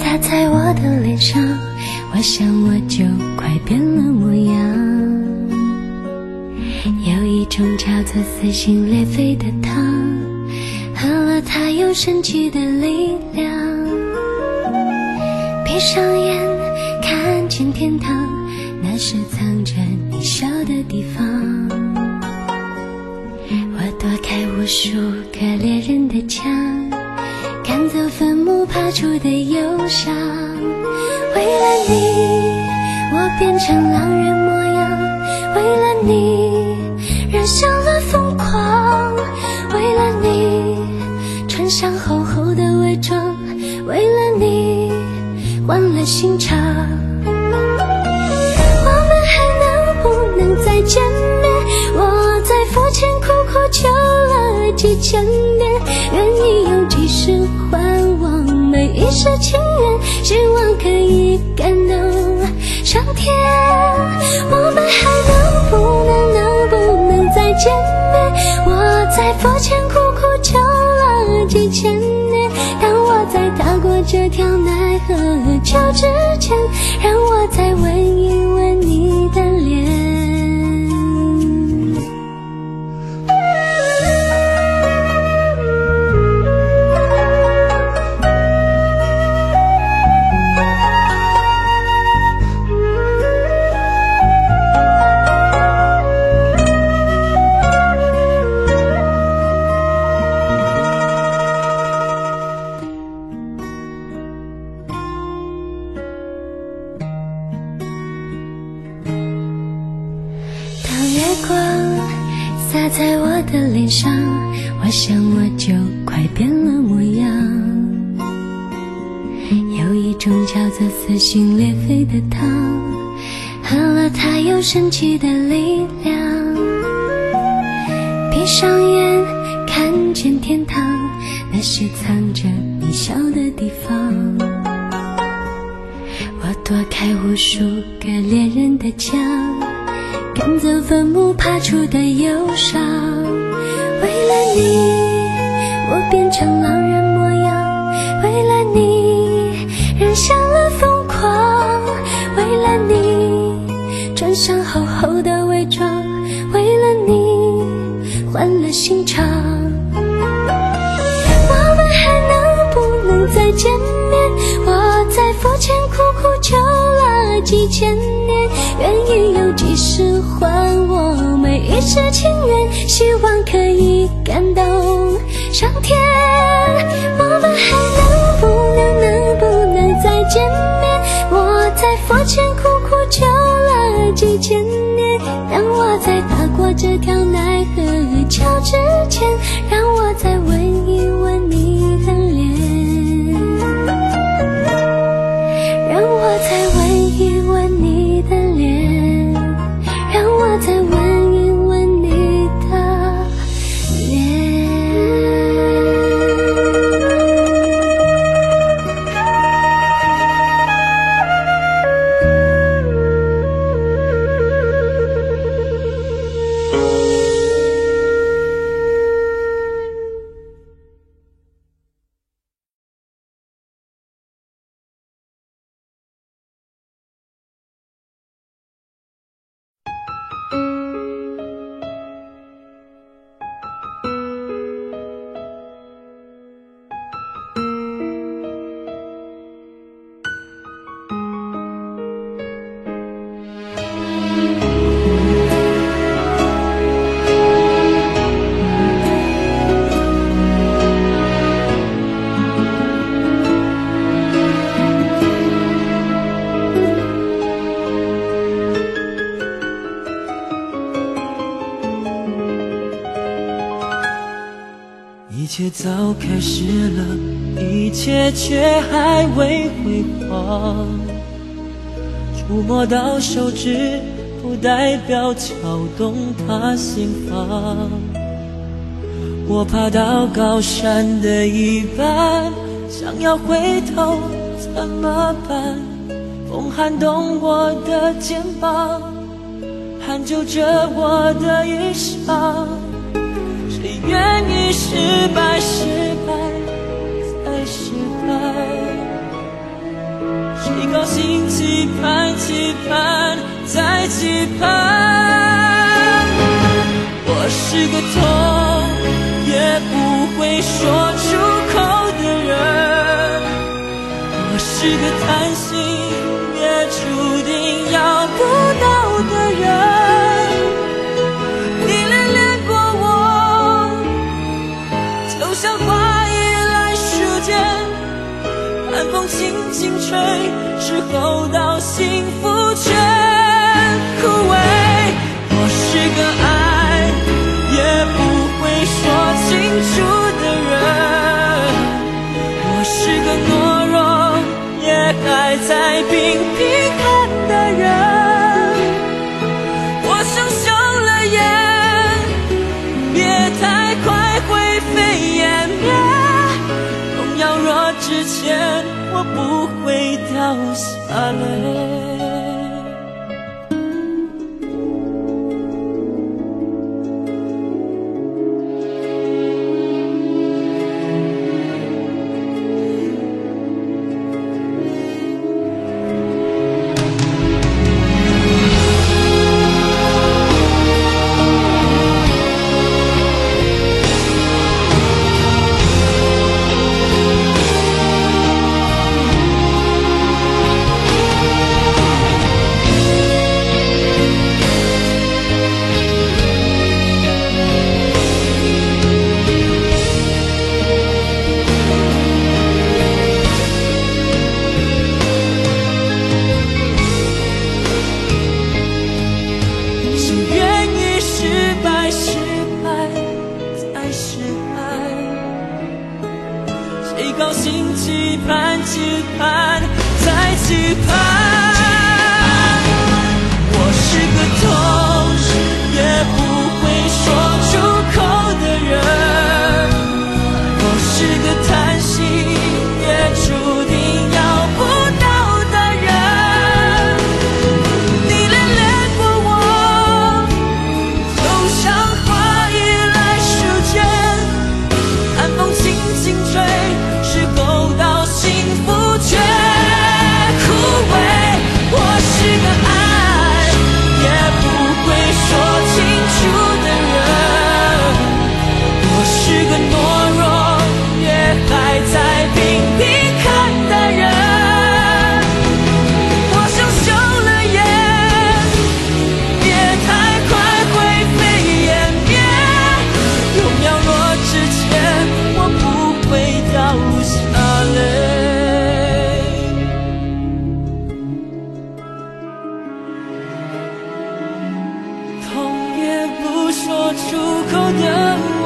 洒在我的脸上，我想我就快变了模样。有一种叫做撕心裂肺的糖，喝了它有神奇的力量。闭上眼看见天堂，那是藏着你笑的地方。我躲开无数个猎人的枪，赶走坟墓爬出的忧伤。变成狼人模样，为了你染上了疯狂，为了你穿上厚厚的伪装，为了你换了心肠。我们还能不能再见面？我在佛前苦苦求了几千遍，愿意用几世还往每一世情缘，希望可以感动上天。我们还能不能再见面？我在佛前苦苦求了几千年，当我在踏过这条奈何桥之前，让我再吻一吻你的脸。洒在我的脸上，我想我就快变了模样。有一种叫做撕心裂肺的糖，喝了它有神奇的力量。闭上眼看见天堂，那是藏着你笑的地方。我躲开无数个恋人的墙，赶走坟墓爬出的忧伤，为了你我变成狼人模样，为了你染上了疯狂，为了你穿上厚厚的伪装，为了你换了心肠。我们还能不能再见面？我在佛前苦苦求了几千年，愿意用几世还我每一世情缘，希望可以感动上天。我们还能不能再见面？我在佛前苦苦求了几千年，当我在踏过这条奈何桥之前，让我再吻一吻你的脸，让我再吻一吻你的脸，让我再吻一吻你的脸。一切早开始了，一切却还未辉煌。触摸到手指，不代表敲动他心房。我爬到高山的一半，想要回头怎么办？风撼动我的肩膀，hand揪着我的衣裳。谁愿意失败，失败再失败？谁高兴期盼，期盼再期盼？我是个痛也不会说出口的人，我是个贪心也注定要不到的人。你恋恋过我，就像花依赖时间，寒风轻轻吹，之后到幸福圈。还在频频看的人。我想休了眼，别太快灰飞烟灭。痛要若之前，我不会掉下泪。高兴期盼，期盼，再期盼。我是个痛，也不会说出口的人。我是个叹息，也注定要不到的人。你恋恋过我，就像花依赖时间，寒风轻轻吹。够到幸福却枯萎，我是个爱也不会说清楚的人，我是个懦弱也还在频频看的人。我想休了眼，别太快灰飞烟灭。有秒落之前，我不会掉下泪。痛也不说出口的我，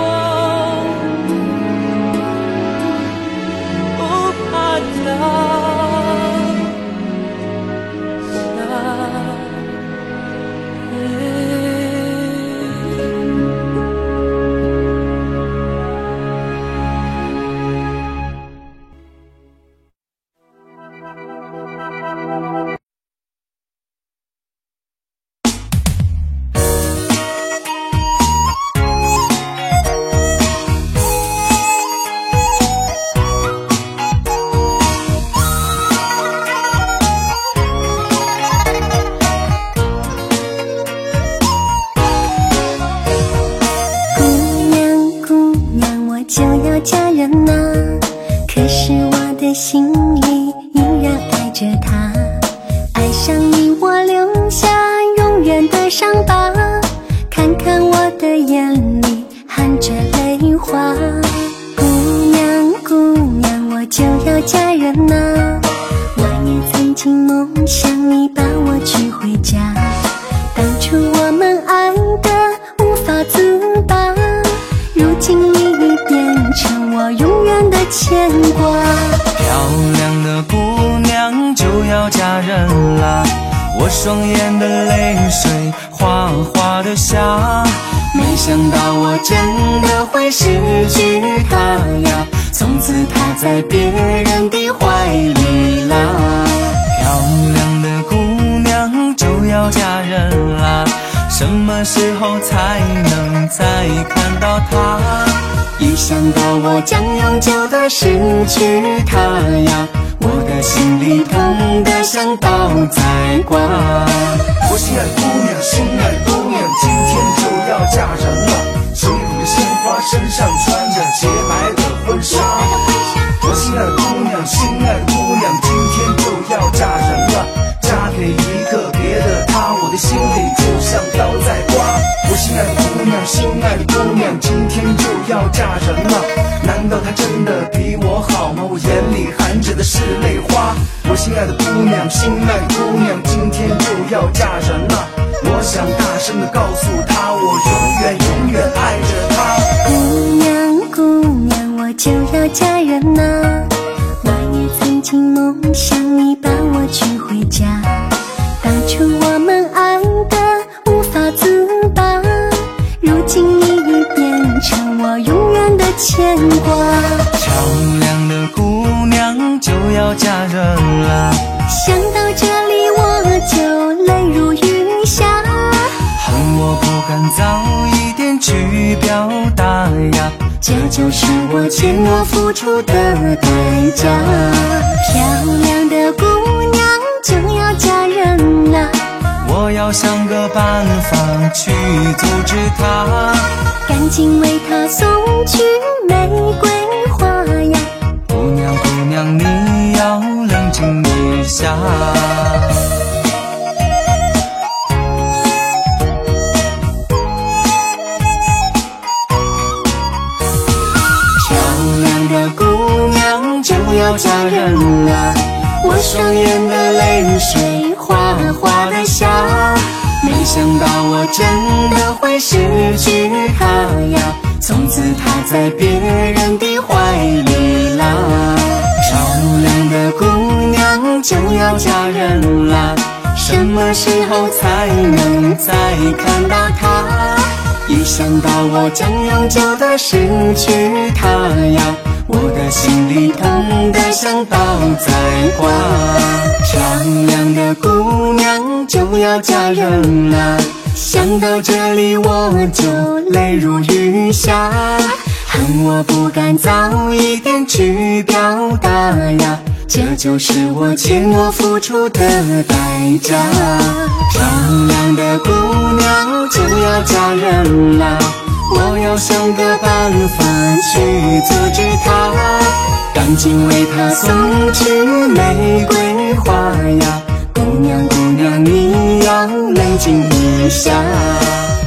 不怕掉下泪。就要嫁人啊，可是我的心里依然爱着他。爱上你我留下永远的伤疤，看看我的眼里含着泪花。姑娘姑娘，我就要嫁人啊，我也曾经梦想你把我娶回家。当初我们爱得无法自拔，如今你已变成我永远的牵挂。漂亮的姑娘就要嫁人了，我双眼的泪水哗哗的下。没想到我真的会失去她呀，从此她在别人的怀里啦。漂亮的姑娘就要嫁人了，什么时候才能再看到她？一想到我将永久的失去她呀，我的心里痛得像刀在刮。我心爱的姑娘，心爱的姑娘，今天就要嫁人了，手里捧着鲜花，身上穿着洁白的婚纱。我心爱的姑娘，心爱的姑娘，今天就要嫁人了，嫁给一个别的他，我的心里就像刀在刮。我心爱的姑娘，心爱的姑娘，今天就要嫁人了，难道她真的比我好吗？我眼里含着的是泪花。我心爱的姑娘，心爱的姑娘，今天就要嫁人了，我想大声地告诉她，我永远永远爱着她。姑娘姑娘，我就要嫁人啊，我也曾经梦想你把我我欠我付出的代价。漂亮的姑娘就要嫁人了，我要想个办法去阻止她，赶紧为她送去玫瑰花呀。姑娘姑娘你要冷静一下，漂亮的姑娘就要嫁人了，我双眼的泪水哗哗的下，没想到我真的会失去她呀，从此她在别人的怀里啦。漂亮的姑娘就要嫁人啦，什么时候才能再看到她？一想到我将永久的失去她呀，我的心里痛得像刀在刮。漂亮的姑娘就要嫁人了，想到这里我就泪如雨下，恨我不敢早一点去表达呀，这就是我欠我付出的代价。漂亮的姑娘就要嫁人了，我要想个办法去阻止她，赶紧为她送去玫瑰花呀。姑娘姑娘你要冷静一下，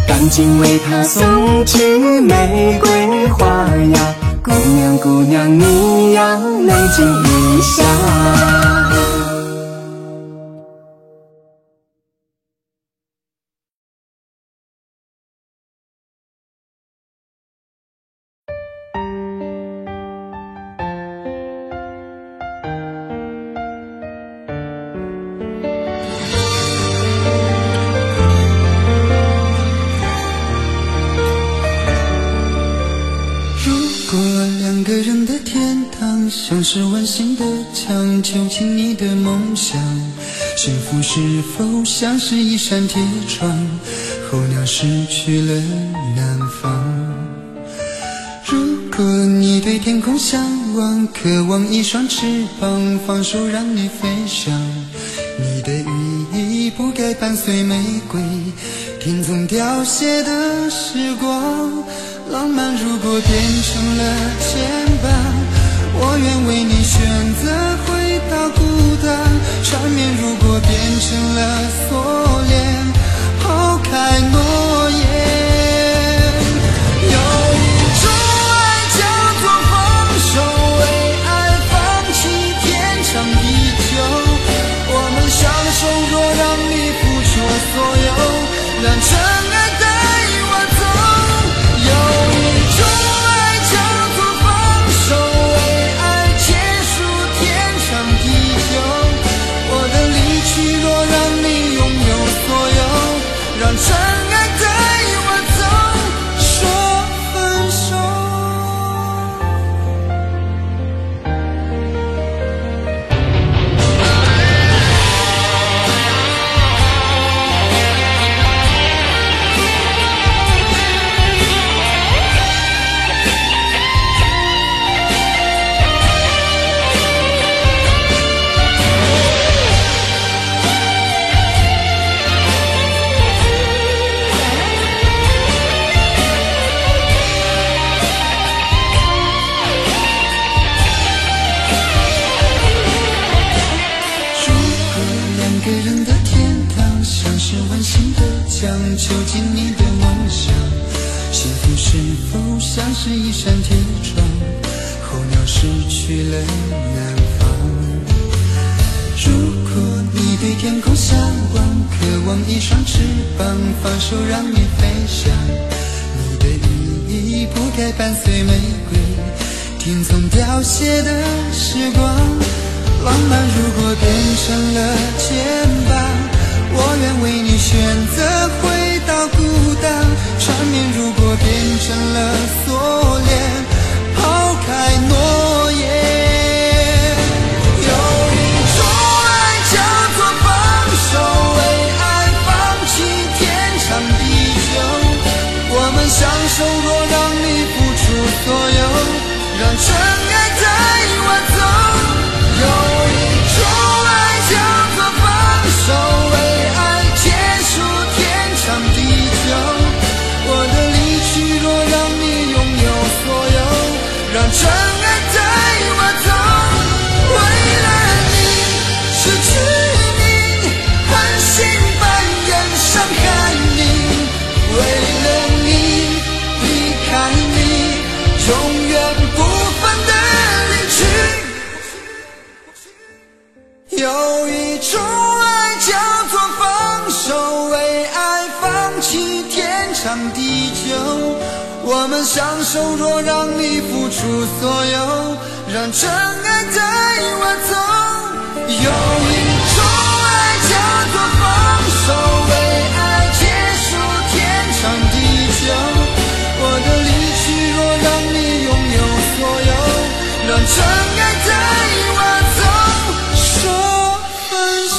赶紧为她送去玫瑰花呀。姑娘姑娘你要冷静一下。像是温馨的墙，囚禁你的梦想。幸福是否像是一扇铁窗，候鸟失去了南方。如果你对天空向往，渴望一双翅膀，放手让你飞翔。你的羽翼不该伴随玫瑰，听从凋谢的时光。浪漫如果变成了牵绊，我愿为你选择回到孤单，缠绵如果变成了锁链，抛开诺言。有一种爱叫做放手，为爱放弃天长地久。我们相守，若让你付出所有，让真爱带我走。有一种爱叫做放手，让真爱带我走，说分手。囚禁你的梦想，幸福是否像是一扇铁窗，候鸟失去了南方。如果你对天空向往，渴望一双翅膀，放手让你飞翔。你的羽翼不该伴随玫瑰，听从凋谢的时光。浪漫如果变成了牵绊，我愿为你选择回到孤单，缠绵如果变成了锁链，抛开诺言。有一种爱叫做放手，为爱放弃天长地久。我们相守，若让你付出所有，让我们相守，若让你付出所有，让真爱带我走。有一种爱叫做放手，为爱结束天长地久。我的离去，若让你拥有所有，让真爱带我走。说分手。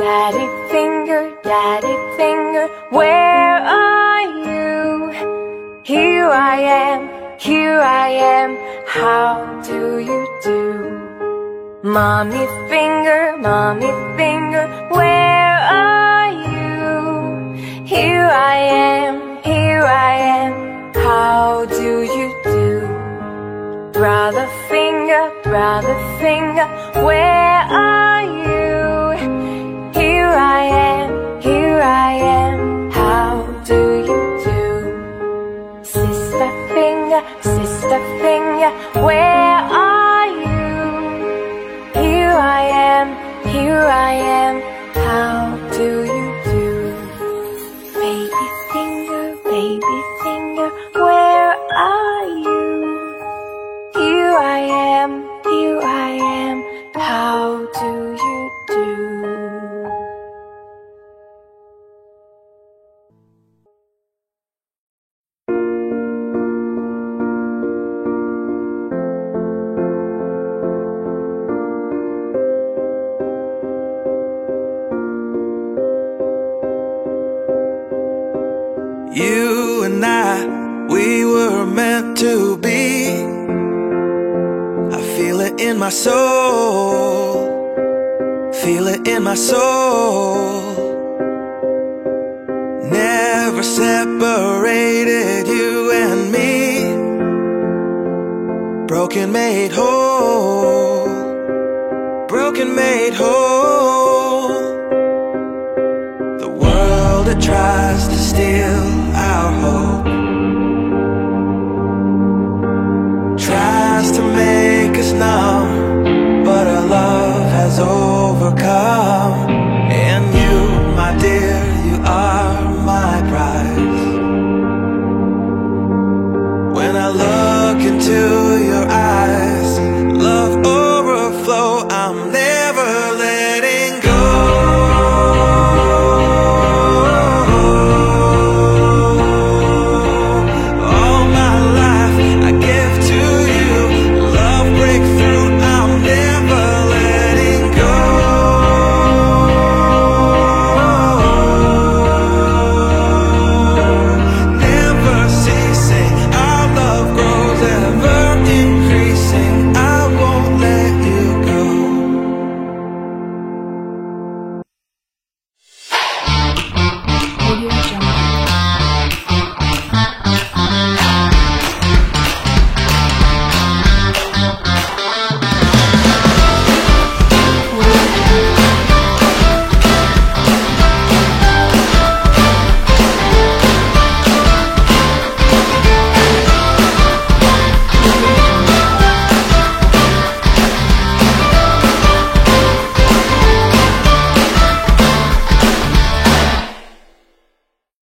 Daddy finger, where are you? Here I am, how do you do? Mommy finger, where are you? Here I am, how do you do? Brother finger, where are you? Here I am, how do you do? Sister finger, where are you? Here I am, how do you do? Baby finger, where are you? Here I am, how do you do? You and I, we were meant to be. I feel it in my soul, feel it in my soul. Never separated, you and me. Broken made whole, broken made whole.